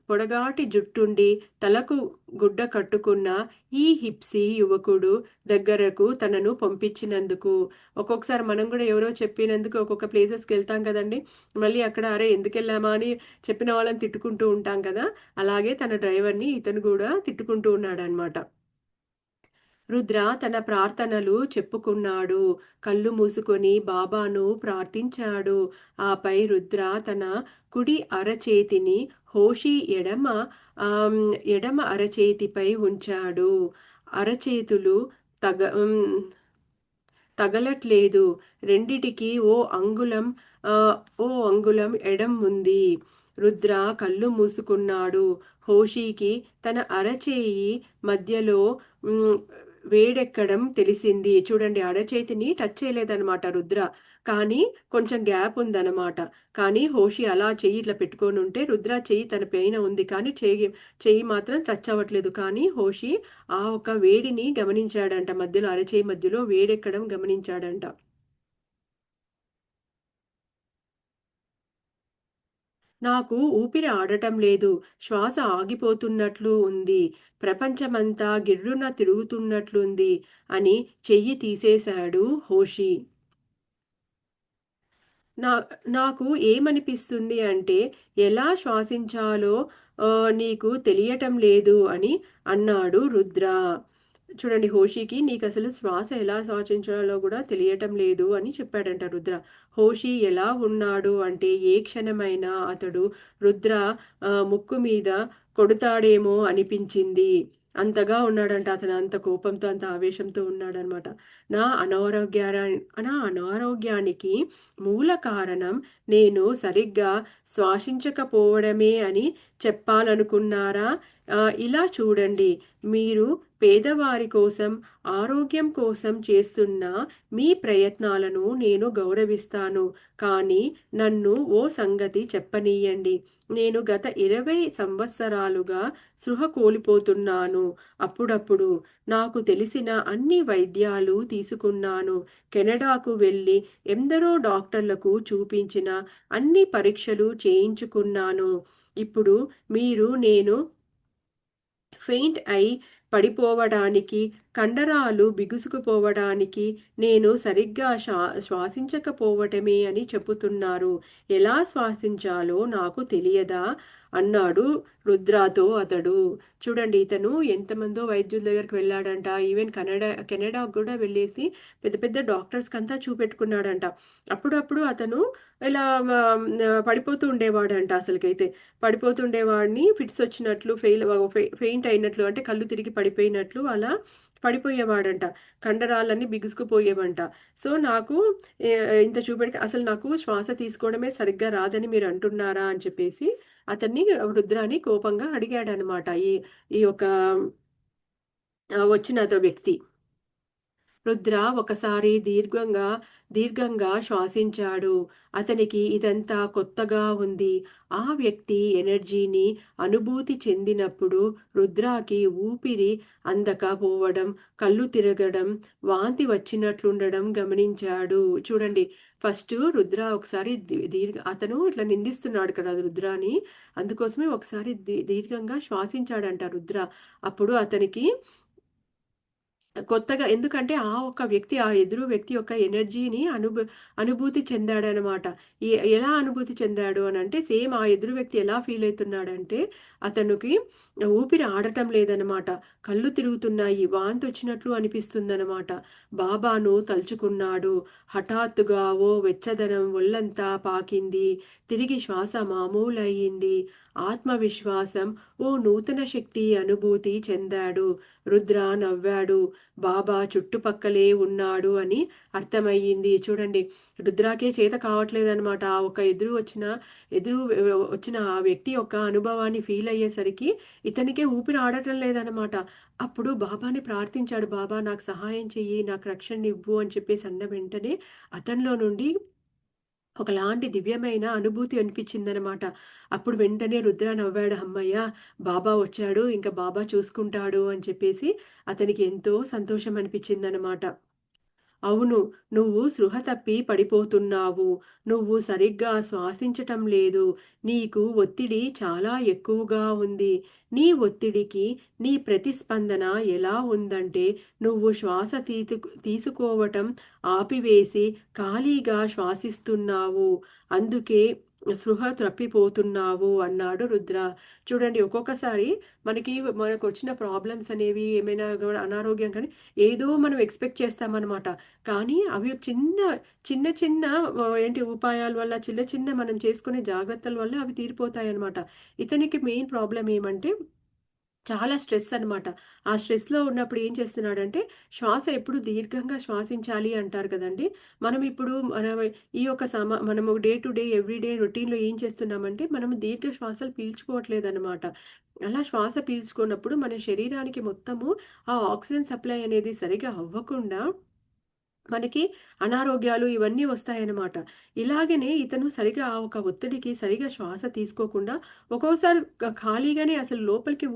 పొడగాటి జుట్టుండి, తలకు గుడ్డ కట్టుకున్న ఈ హిప్సీ యువకుడు దగ్గరకు తనను పంపించినందుకు. ఒక్కొక్కసారి మనం గూడా ఎవరో చెప్పినందుకు ఒక్కొక్క ప్లేసెస్‌కెళ్తాం కదండీ! మళ్ళీ అక్కడ అరే! ఎందుకెళ్ళామా అని చెప్పిన వాళ్ళని తిట్టుకుంటూ ఉంటాం కదా! అలాగే తన డ్రైవర్‌ని ఇతను గూడా తిట్టుకుంటూ ఉన్నాడనమాట. రుద్ర తన ప్రార్థనలు చెప్పుకున్నాడు. కళ్ళు మూసుకొని బాబాను ప్రార్థించాడు. ఆపై రుద్ర తన కుడి అరచేతిని హోషి ఎడమ అరచేతిపై ఉంచాడు. అరచేతులు తగ హ్మ్. తగలట్లేదు. రెండిటికి ఓ అంగుళం ఎడం ఉంది. రుద్ర కళ్ళు మూసుకున్నాడు. హోషీకి తన అరచేయి మధ్యలో హ్మ్, వేడెక్కడం తెలిసింది. చూడండి అరచేతిని టచ్ చేయలేదనమాట రుద్ర. కానీ కొంచెం గ్యాప్ ఉందనమాట. కానీ హోషి అలా చెయ్యి ఇట్లా పెట్టుకొనుంటే రుద్ర చెయ్యి తన పైన ఉంది. కానీ చెయ్యి మాత్రం టచ్ అవ్వట్లేదు. కానీ హోషి ఆ ఒక వేడిని గమనించాడంట. మధ్యలో అరచేయి మధ్యలో వేడెక్కడం గమనించాడంట. నాకు ఊపిరి ఆడటం లేదు. శ్వాస ఆగిపోతున్నట్లు ఉంది. ప్రపంచమంతా గిర్రున తిరుగుతున్నట్లుంది అని చెయ్యి తీసేశాడు హోషి. నా నాకు ఏమనిపిస్తుంది అంటే, ఎలా శ్వాసించాలో నీకు తెలియటం లేదు అని అన్నాడు రుద్ర. చూడండి హోషికి నీకసలు శ్వాస ఎలా శ్వాసించాలో గూడా తెలియటం లేదు అని చెప్పాడంట రుద్ర. హోషి ఎలా ఉన్నాడు అంటే, ఏ క్షణమైనా అతడు రుద్ర ముక్కు మీద కొడతాడేమో అనిపించింది. అంతగా ఉన్నాడంట అతను. అంత కోపంతో, అంత ఆవేశంతో ఉన్నాడనమాట. నా అనారోగ్యార నా అనారోగ్యానికి మూల కారణం నేను సరిగ్గా శ్వాసించకపోవడమే అని చెప్పాలనుకున్నారా? ఇలా చూడండి. మీరు పేదవారి కోసం, ఆరోగ్యం కోసం చేస్తున్న మీ ప్రయత్నాలను నేను గౌరవిస్తాను. కానీ నన్ను ఓ సంగతి చెప్పనీయండి. నేను గత 20 సంవత్సరాలుగా స్పృహ కోల్పోతున్నాను. అప్పుడప్పుడు నాకు తెలిసిన అన్ని వైద్యాలు తీసుకున్నాను. కెనడాకు వెళ్ళి ఎందరో డాక్టర్లకు చూపించిన అన్ని పరీక్షలు చేయించుకున్నాను. ఇప్పుడు నేను ఫెయింట్ అయి పడిపోవడానికి, కండరాలు బిగుసుకుపోవడానికి నేను సరిగ్గా శ్వాసించకపోవటమే అని చెప్పుతున్నారు. ఎలా శ్వాసించాలో నాకు తెలియదా? అన్నాడు రుద్రతో అతడు. చూడండి ఇతను ఎంతమందో వైద్యుల దగ్గరికి వెళ్ళాడంట. ఈవెన్ కెనడాకు గూడా వెళ్ళేసి పెద్ద పెద్ద డాక్టర్స్‌కంతా చూపెట్టుకున్నాడంట. అప్పుడప్పుడు అతను ఇలా పడిపోతూ ఉండేవాడంట అసలకైతే. పడిపోతుండేవాడిని. ఫిట్స్ వచ్చినట్లు, ఫెయింట్ అయినట్లు అంటే కళ్ళు తిరిగి పడిపోయినట్లు అలా పడిపోయేవాడంట. కండరాలన్నీ బిగుసుకుపోయేవంట. సో, నాకు ఇంత చూపెడితే అసలు నాకు శ్వాస తీసుకోవడమే సరిగ్గా రాదని మీరు అంటున్నారా? అని చెప్పేసి అతన్ని రుద్రాని కోపంగా అడిగాడనమాట. ఈ యొక్క వచ్చిన వ్యక్తి. రుద్ర ఒకసారి దీర్ఘంగా శ్వాసించాడు. అతనికి ఇదంతా కొత్తగా ఉంది. ఆ వ్యక్తి ఎనర్జీని అనుభూతి చెందినప్పుడు రుద్రాకి ఊపిరి అందకపోవడం, కళ్ళు తిరగడం, వాంతి వచ్చినట్లుండడం గమనించాడు. చూడండి ఫస్టు రుద్ర ఒకసారి అతను ఇట్లా నిందిస్తున్నాడు కదా రుద్రాని. అందుకోసమే ఒకసారి దీర్ఘంగా శ్వాసించాడంట రుద్ర. అప్పుడు అతనికి కొత్తగా ఎందుకంటే ఆ ఒక్క వ్యక్తి, ఆ ఎదురు వ్యక్తి యొక్క ఎనర్జీని అనుభూతి చెందాడనమాట. ఎలా అనుభూతి చెందాడు అనంటే, సేమ్ ఆ ఎదురు వ్యక్తి ఎలా ఫీల్ అయితున్నాడంటే, అతనికి ఊపిరి ఆడటం లేదనమాట. కళ్ళు తిరుగుతున్నాయి. వాంతొచ్చినట్లు అనిపిస్తుందనమాట. బాబాను తలుచుకున్నాడు. హఠాత్తుగా ఓ వెచ్చదనం ఒళ్ళంతా పాకింది. తిరిగి శ్వాస మామూలయ్యింది. ఆత్మవిశ్వాసం, ఓ నూతన శక్తి అనుభూతి చెందాడు. రుద్ర నవ్వాడు. బాబా చుట్టుపక్కలే ఉన్నాడు అని అర్థమయ్యింది. చూడండి, రుద్రాకే చేత కావట్లేదనమాట. ఆ ఒక ఎదురు వచ్చిన ఆ వ్యక్తి యొక్క అనుభవాన్ని ఫీల్ అయ్యేసరికి ఇతనికే ఊపిరి ఆడటం లేదనమాట. అప్పుడు బాబాని ప్రార్థించాడు. బాబా నాకు సహాయం చెయ్యి, నాకు రక్షణనివ్వు అని చెప్పేసి అన్న వెంటనే అతనిలో నుండి ఒకలాంటి దివ్యమైన అనుభూతి అనిపించిందనమాట. అప్పుడు వెంటనే రుద్ర నవ్వాడు. హమ్మయ్య! బాబా వచ్చాడు. ఇంక బాబా చూసుకుంటాడు అని చెప్పేసి అతనికి ఎంతో సంతోషం అనిపించిందనమాట. అవును. నువ్వు స్పృహ తప్పి పడిపోతున్నావు. నువ్వు సరిగ్గా శ్వాసించటం లేదు. నీకు ఒత్తిడి చాలా ఎక్కువగా ఉంది. నీ ఒత్తిడికి నీ ప్రతిస్పందన ఎలా ఉందంటే, నువ్వు శ్వాస తీసుకోవటం ఆపివేసి ఖాళీగా శ్వాసిస్తున్నావు. అందుకే స్పృహ తప్పిపోతున్నావు అన్నాడు రుద్ర. చూడండి, ఒక్కొక్కసారి మనకొచ్చిన ప్రాబ్లమ్స్ అనేవి ఏమైనా గూడా అనారోగ్యం కానీ ఏదో మనం ఎక్స్‌పెక్ట్ చేస్తామనమాట. కానీ అవి చిన్న చిన్న ఉపాయాల వల్ల చిన్న చిన్న మనం చేసుకునే జాగ్రత్తల వల్ల అవి తీరిపోతాయనమాట. ఇతనికి మెయిన్ ప్రాబ్లమ్ ఏమంటే చాలా స్ట్రెస్ అనమాట. ఆ స్ట్రెస్‌లో ఉన్నప్పుడు ఏం చేస్తున్నాడంటే, శ్వాస ఎప్పుడు దీర్ఘంగా శ్వాసించాలి అంటారు కదండీ! మనం ఇప్పుడు ఈ యొక్క మనము డే టు డే ఎవ్రీడే రొటీన్‌లో ఏం చేస్తున్నామంటే, మనము దీర్ఘ శ్వాసలు పీల్చుకోవట్లేదనమాట. అలా శ్వాస పీల్చుకున్నప్పుడు మన శరీరానికి మొత్తము ఆ ఆక్సిజన్ సప్లై అనేది సరిగ్గా అవ్వకుండా మనకి అనారోగ్యాలు ఇవన్నీ వస్తాయన్నమాట. ఇలాగనే ఇతను సరిగా ఆ ఒక ఒత్తిడికి సరిగా శ్వాస తీసుకోకుండా ఒక్కోసారి ఖాళీగానే అసలు లోపలికి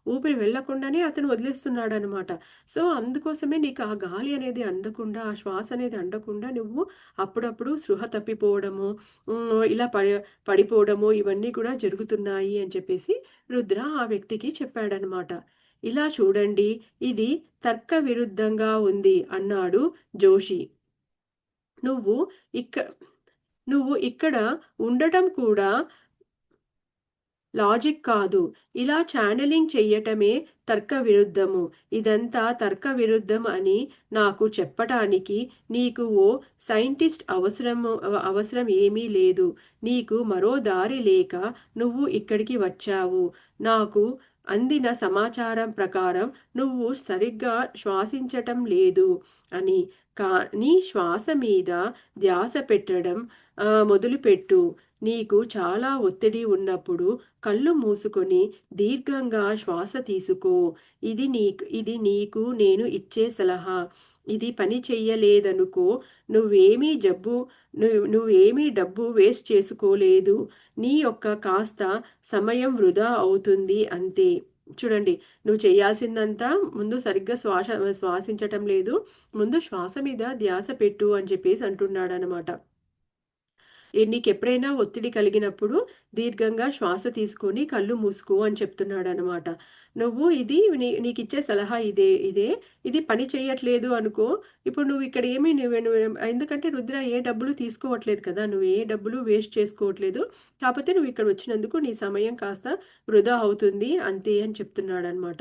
ఊపిరి వెళ్ళకుండానే అతను వదిలేస్తున్నాడనమాట. సో, అందుకోసమే నీకు ఆ గాలి అనేది అందకుండా, ఆ శ్వాస అనేది అందకుండా నువ్వు అప్పుడప్పుడు స్పృహ తప్పిపోవడము, ఇలా పడిపోవడము ఇవన్నీ కూడా జరుగుతున్నాయి అని చెప్పేసి రుద్ర ఆ వ్యక్తికి చెప్పాడనమాట. ఇలా చూడండి, ఇది తర్కవిరుద్ధంగా ఉంది అన్నాడు జోషి. నువ్వు ఇక్క నువ్వు ఇక్కడ ఉండటం కూడా లాజిక్ కాదు. ఇలా ఛానెలింగ్ చెయ్యటమే తర్కవిరుద్ధము. ఇదంతా తర్కవిరుద్ధం అని నాకు చెప్పటానికి నీకు ఓ సైంటిస్ట్ అవసరం ఏమీ లేదు. నీకు మరో దారి లేక నువ్వు ఇక్కడికి వచ్చావు. నాకు అందిన సమాచారం ప్రకారం నువ్వు సరిగ్గా శ్వాసించటం లేదు అని. నీ శ్వాస మీద ధ్యాస పెట్టడం మొదలుపెట్టు. నీకు చాలా ఒత్తిడి ఉన్నప్పుడు కళ్ళు మూసుకొని దీర్ఘంగా శ్వాస తీసుకో. ఇది నీకు నేను ఇచ్చే సలహా. ఇది పని చెయ్యలేదనుకో, నువ్వేమీ జబ్బు నువ్వేమీ డబ్బు వేస్ట్ చేసుకోలేదు. నీ యొక్క కాస్త సమయం వృధా అవుతుంది అంతే. చూడండి, నువ్వు చేయాల్సిందంతా ముందు సరిగ్గా శ్వాసించటం లేదు. ముందు శ్వాస మీద ధ్యాస పెట్టు అని చెప్పేసి అంటున్నాడనమాట. నీకెప్పుడైనా ఒత్తిడి కలిగినప్పుడు దీర్ఘంగా శ్వాస తీసుకొని కళ్ళు మూసుకో అని చెప్తున్నాడనమాట. నువ్వు ఇది నీకిచ్చే సలహా ఇదే. ఇది పని చెయ్యట్లేదు అనుకో, ఇప్పుడు నువ్వు ఇక్కడ ఏమి నువ్వు ఎందుకంటే రుద్ర ఏ డబ్బులు తీసుకోవట్లేదు కదా! నువ్వు ఏ డబ్బులు వేస్ట్ చేసుకోవట్లేదు. కాపోతే నువ్వు ఇక్కడ వచ్చినందుకు నీ సమయం కాస్త వృధా అవుతుంది అంతే అని చెప్తున్నాడనమాట.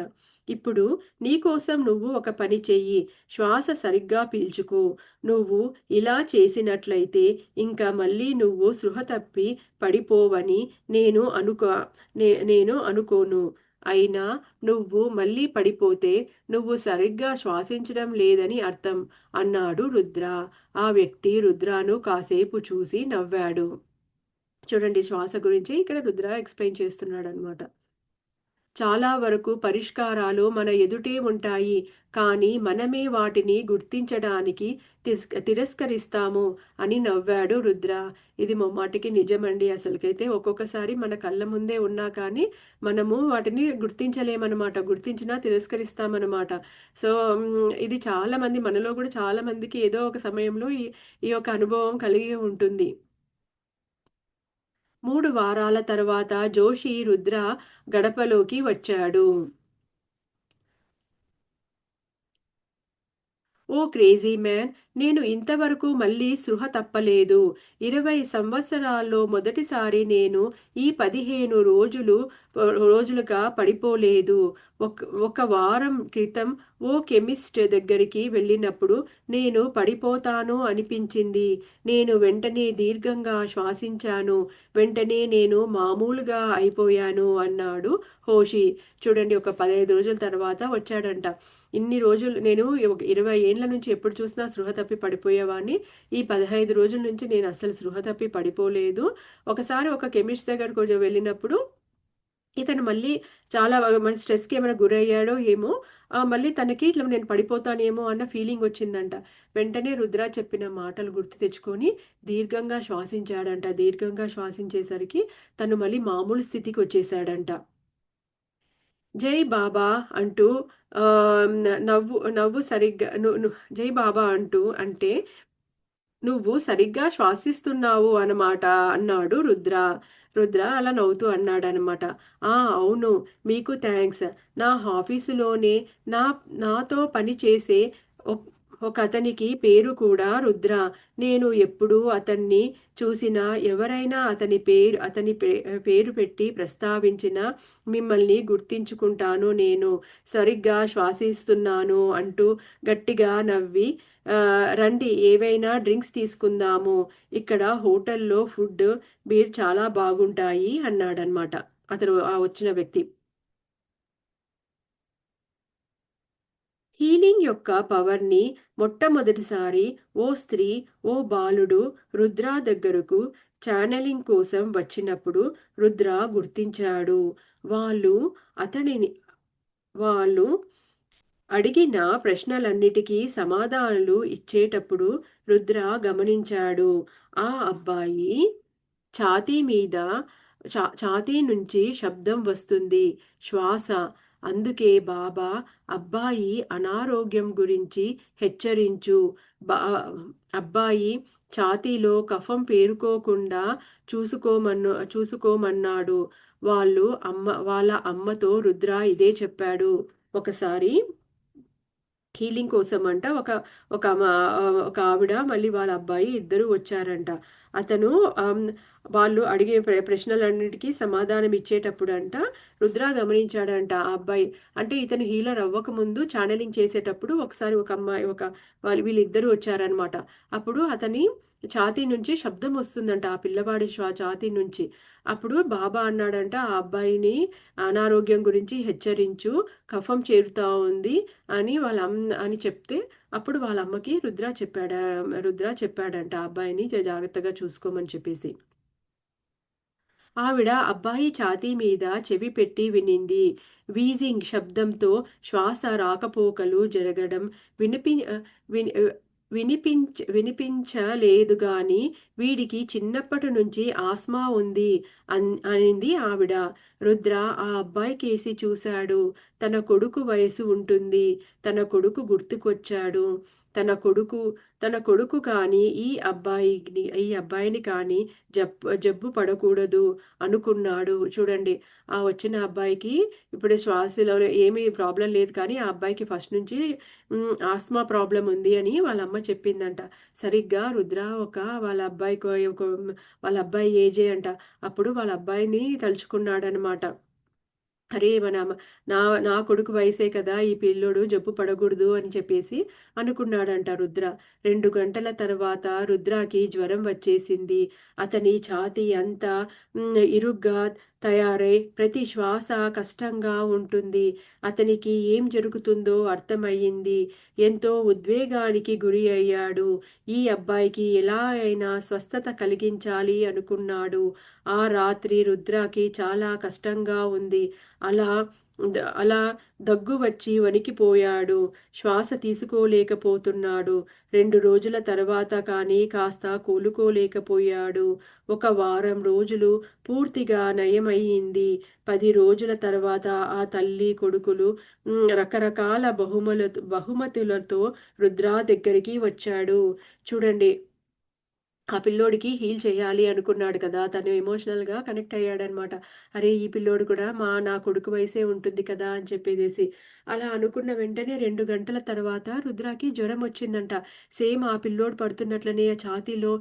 ఇప్పుడు నీకోసం నువ్వు ఒక పని చెయ్యి. శ్వాస సరిగ్గా పీల్చుకో. నువ్వు ఇలా చేసినట్లయితే ఇంక మళ్ళీ నువ్వు స్పృహ తప్పి పడిపోవని నేను అనుకోను. అయినా నువ్వు మళ్ళీ పడిపోతే నువ్వు సరిగ్గా శ్వాసించడం లేదని అర్థం అన్నాడు రుద్ర. ఆ వ్యక్తి రుద్రను కాసేపు చూసి నవ్వాడు. చూడండి, శ్వాస గురించి ఇక్కడ రుద్ర ఎక్స్‌ప్లెయిన్ చేస్తున్నాడనమాట. చాలా వరకు పరిష్కారాలు మన ఎదుటే ఉంటాయి. కానీ మనమే వాటిని గుర్తించడానికి తిరస్కరిస్తాము అని నవ్వాడు రుద్ర. ఇది ముమ్మాటికి నిజమండి. అసలుకైతే ఒక్కొక్కసారి మన కళ్ళ ముందే ఉన్నా కానీ మనము వాటిని గుర్తించలేమనమాట. గుర్తించినా తిరస్కరిస్తామనమాట. సో, ఇది చాలామంది మనలో కూడా చాలామందికి ఏదో ఒక సమయంలో ఈ ఈ యొక్క అనుభవం కలిగి ఉంటుంది. 3 వారాల తర్వాత జోషి రుద్ర గడపలోకి వచ్చాడు. ఓ క్రేజీ మ్యాన్! నేను ఇంతవరకు మళ్ళీ స్పృహ తప్పలేదు. 20 సంవత్సరాల్లో మొదటిసారి నేను ఈ 15 రోజులుగా పడిపోలేదు. ఒక ఒక వారం క్రితం ఓ కెమిస్ట్ దగ్గరికి వెళ్ళినప్పుడు నేను పడిపోతాను అనిపించింది. నేను వెంటనే దీర్ఘంగా శ్వాసించాను. వెంటనే నేను మామూలుగా అయిపోయాను అన్నాడు హోషి. చూడండి, ఒక 15 రోజుల తర్వాత వచ్చాడంట. ఇన్ని రోజులు నేను ఒక 20 ఏండ్ల నుంచి ఎప్పుడు చూసినా స్పృహ తప్పి పడిపోయేవాడిని. ఈ 15 రోజుల నుంచి నేను అస్సలు స్పృహ తప్పి పడిపోలేదు. ఒకసారి ఒక కెమిస్ట్ దగ్గరకు కొంచెం వెళ్ళినప్పుడు ఇతను మళ్ళీ చాలా మరి స్ట్రెస్‌కి ఏమైనా గురయ్యాడో ఏమో! మళ్ళీ తనకి ఇట్లా నేను పడిపోతానేమో అన్న ఫీలింగ్ వచ్చిందంట. వెంటనే రుద్ర చెప్పిన మాటలు గుర్తు తెచ్చుకొని దీర్ఘంగా శ్వాసించాడంట. దీర్ఘంగా శ్వాసించేసరికి తను మళ్ళీ మామూలు స్థితికొచ్చేసాడంట. జై బాబా అంటూ నవ్వు నవ్వు సరిగ్గా ను ను జై బాబా అంటూ అంటే నువ్వు సరిగ్గా శ్వాసిస్తున్నావు అనమాట అన్నాడు రుద్ర. రుద్ర అలా నవ్వుతూ అన్నాడనమాట. ఆ! అవును. మీకు థాంక్స్. నా ఆఫీసులోనే నా నాతో పని చేసే ఒక్ ఒకతనికి పేరు కూడా రుద్ర. నేను ఎప్పుడు అతన్ని చూసినా ఎవరైనా అతని పేరు పెట్టి ప్రస్తావించినా మిమ్మల్ని గుర్తించుకుంటాను నేను. సరిగ్గా శ్వాసిస్తున్నాను అంటూ గట్టిగా నవ్వి రండి ఏవైనా డ్రింక్స్ తీసుకుందాము. ఇక్కడ హోటల్‌లో ఫుడ్, బీర్ చాలా బాగుంటాయి అన్నాడనమాట. అతను వచ్చిన వ్యక్తి. హీలింగ్ యొక్క పవర్‌ని మొట్టమొదటిసారి ఓ స్త్రీ, ఓ బాలుడు రుద్ర దగ్గరకు ఛానెలింగ్ కోసం వచ్చినప్పుడు రుద్ర గుర్తించాడు. వాళ్ళు అతనిని వాళ్ళు అడిగిన ప్రశ్నలన్నిటికీ సమాధానాలు ఇచ్చేటప్పుడు రుద్ర గమనించాడు. ఆ అబ్బాయి ఛాతీ మీద ఛాతీ నుంచి శబ్దం వస్తుంది. శ్వాస. అందుకే బాబా అబ్బాయి అనారోగ్యం గురించి హెచ్చరించు. బా అబ్బాయి ఛాతీలో కఫం పేరుకోకుండా చూసుకోమన్నాడు. వాళ్ళ అమ్మతో రుద్ర ఇదే చెప్పాడు. ఒకసారి హీలింగ్ కోసమంట ఒక ఆవిడ మళ్ళీ వాళ్ళ అబ్బాయి ఇద్దరు వచ్చారంట. అతను వాళ్ళు అడిగే ప్రశ్నలన్నిటికీ సమాధానం ఇచ్చేటప్పుడంట రుద్ర గమనించాడంట ఆ అబ్బాయి. అంటే ఇతను హీలర్ అవ్వకముందు ఛానెలింగ్ చేసేటప్పుడు ఒకసారి ఒక అమ్మాయి వీళ్ళిద్దరూ వచ్చారనమాట. అప్పుడు అతని ఛాతీ నుంచి శబ్దం వస్తుందంట. ఆ పిల్లవాడి ఛాతీ నుంచి. అప్పుడు బాబా అన్నాడంట ఆ అబ్బాయిని అనారోగ్యం గురించి హెచ్చరించు. కఫం చేరుతా ఉంది అని చెప్తే అప్పుడు వాళ్ళ అమ్మకి రుద్ర చెప్పాడంట ఆ అబ్బాయిని జాగ్రత్తగా చూసుకోమని చెప్పేసి. ఆవిడ అబ్బాయి ఛాతీ మీద చెవి పెట్టి వినింది. వీజింగ్ శబ్దంతో శ్వాస రాకపోకలు జరగడం వినిపి విని వినిపించలేదు గాని వీడికి చిన్నప్పటి నుంచి ఆస్మా ఉంది అనింది ఆవిడ. రుద్ర ఆ అబ్బాయికేసి చూశాడు. తన కొడుకు వయసు ఉంటుంది. తన కొడుకు గుర్తుకొచ్చాడు. తన కొడుకు తన కొడుకు కానీ ఈ అబ్బాయిని కానీ జబ్బు పడకూడదు అనుకున్నాడు. చూడండి, ఆ వచ్చిన అబ్బాయికి ఇప్పుడు శ్వాసలో ఏమీ ప్రాబ్లం లేదు కానీ ఆ అబ్బాయికి ఫస్ట్ నుంచి ఆస్మా ప్రాబ్లం ఉంది అని వాళ్ళ అమ్మ చెప్పిందంట. సరిగ్గా రుద్ర వాళ్ళ అబ్బాయి ఏజే అంట. అప్పుడు వాళ్ళ అబ్బాయిని తలుచుకున్నాడనమాట. అరే! నా నా కొడుకు వయసే కదా! ఈ పిల్లోడు జబ్బు పడకూడదు అని చెప్పేసి అనుకున్నాడంట రుద్ర. 2 గంటల తర్వాత రుద్రకి జ్వరం వచ్చేసింది. అతని ఛాతీ అంతా ఇరుగ్గా తయారై ప్రతి శ్వాస కష్టంగా ఉంటుంది. అతనికి ఏం జరుగుతుందో అర్థమయ్యింది. ఎంతో ఉద్వేగానికి గురి అయ్యాడు. ఈ అబ్బాయికి ఎలా అయినా స్వస్థత కలిగించాలి అనుకున్నాడు. ఆ రాత్రి రుద్రకి చాలా కష్టంగా ఉంది. అలా అలా దగ్గు వచ్చి వణికిపోయాడు. శ్వాస తీసుకోలేకపోతున్నాడు. 2 రోజుల తర్వాత కానీ కాస్త కోలుకోలేకపోయాడు. ఒక వారం రోజులు పూర్తిగా నయమయ్యింది. 10 రోజుల తర్వాత ఆ తల్లి, కొడుకులు రకరకాల బహుమతులతో రుద్ర దగ్గరికి వచ్చాడు. చూడండి, ఆ పిల్లోడికి హీల్ చేయాలి అనుకున్నాడు కదా! తను ఎమోషనల్‌గా కనెక్ట్ అయ్యాడనమాట. అరే! ఈ పిల్లోడు కూడా నా కొడుకు వయసే ఉంటుంది కదా! అని చెప్పేసేసి. అలా అనుకున్న వెంటనే 2 గంటల తర్వాత రుద్రాకి జ్వరమొచ్చిందంట. సేమ్ ఆ పిల్లోడు పడుతున్నట్లనే ఛాతీలో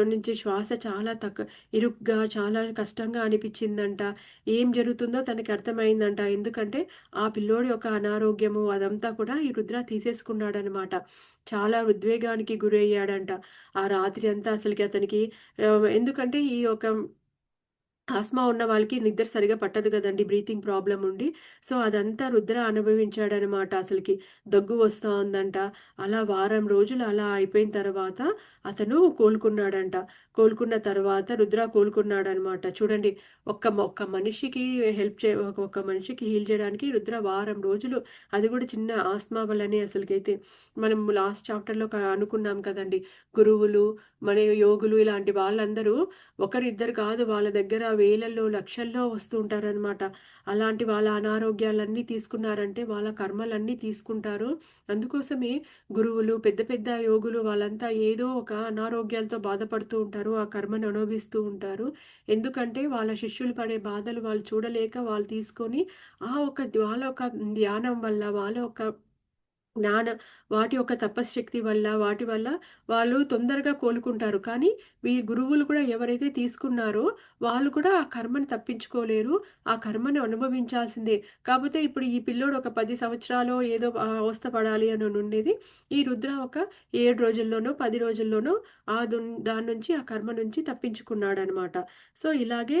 నుంచి శ్వాస చాలా ఇరుగ్గా, చాలా కష్టంగా అనిపిచ్చిందంట. ఏం జరుగుతుందో తనకి అర్థమైందంట. ఎందుకంటే ఆ పిల్లోడి యొక్క అనారోగ్యము అదంతా కూడా ఈ రుద్ర తీసేసుకున్నాడనమాట. చాలా ఉద్వేగానికి గురయ్యాడంట. ఆ రాత్రి అంతా అసలకి అతనికి ఎందుకంటే ఈ యొక్క ఆస్మా ఉన్న వాళ్ళకి నిద్ర సరిగ్గా పట్టదు గదండీ! బ్రీతింగ్ ప్రాబ్లమ్ ఉండి. సో, అదంతా రుద్ర అనుభవించాడనమాట అసలకి. దగ్గు వస్తా ఉందంట. అలా వారం రోజులు అలా అయిపోయిన తర్వాత అతను కోలుకున్నాడంట. కోలుకున్న తర్వాత రుద్ర కోలుకున్నాడనమాట. చూడండి ఒక్క మనిషికి హెల్ప్ చే ఒక ఒక మనిషికి హీల్ చేయడానికి రుద్ర వారం రోజులు అది గూడా చిన్న ఆస్మా వల్లనే అసలకైతే. మనం లాస్ట్ చాప్టర్‌లో అనుకున్నాం కదండీ! గురువులు, మన యోగులు ఇలాంటి వాళ్ళందరూ ఒకరిద్దరు కాదు వాళ్ళ దగ్గర వేలల్లో, లక్షల్లో వస్తూ ఉంటారనమాట. అలాంటి వాళ్ళ అనారోగ్యాలన్నీ తీసుకున్నారంటే వాళ్ళ కర్మలన్నీ తీసుకుంటారు. అందుకోసమే గురువులు, పెద్ద పెద్ద యోగులు వాళ్ళంతా ఏదో ఒక అనారోగ్యాలతో బాధపడుతూ ఉంటారు. ఆ కర్మను అనుభవిస్తూ ఉంటారు. ఎందుకంటే వాళ్ళ శిష్యులు పడే బాధలు వాళ్ళు చూడలేక వాళ్ళు తీసుకొని వాళ్ళ ఒక ధ్యానం వల్ల, వాళ్ళ ఒక జ్ఞాన వాటి యొక్క తపశ్శక్తి వల్ల, వాటి వల్ల వాళ్ళు తొందరగా కోలుకుంటారు. కానీ గురువులు కూడా ఎవరైతే తీసుకున్నారో వాళ్ళు కూడా ఆ కర్మని తప్పించుకోలేరు. ఆ కర్మని అనుభవించాల్సిందే. కాపోతే ఇప్పుడు ఈ పిల్లోడు ఒక 10 సంవత్సరాలో ఏదో అవస్థ పడాలి అని ఉండేది. ఈ రుద్ర ఒక 7 రోజుల్లోనో, 10 రోజుల్లోనో దాని నుంచి ఆ కర్మ నుంచి తప్పించుకున్నాడనమాట. సో, ఇలాగే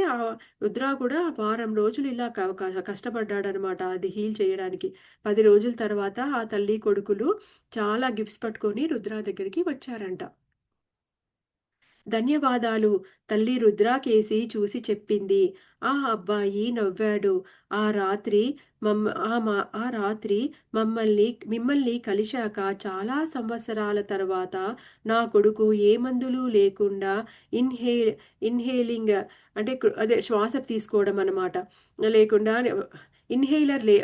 రుద్ర కూడా వారం రోజులు ఇలా క క కష్టపడ్డాడనమాట అది హీల్ చేయడానికి. 10 రోజుల తర్వాత ఆ తల్లి, కొడుకులు చాలా గిఫ్ట్స్ పట్టుకొని రుద్ర దగ్గరికి వచ్చారంట. ధన్యవాదాలు. తల్లి రుద్రాకేసి చూసి చెప్పింది. ఆ అబ్బాయి నవ్వాడు. ఆ రాత్రి ఆ రాత్రి మిమ్మల్ని కలిశాక చాలా సంవత్సరాల తర్వాత నా కొడుకు ఏ మందులు లేకుండా ఇన్‌హే ఇన్‌హేలింగ్ అంటే అదే శ్వాస తీసుకోవడం అన్నమాట. లేకుండా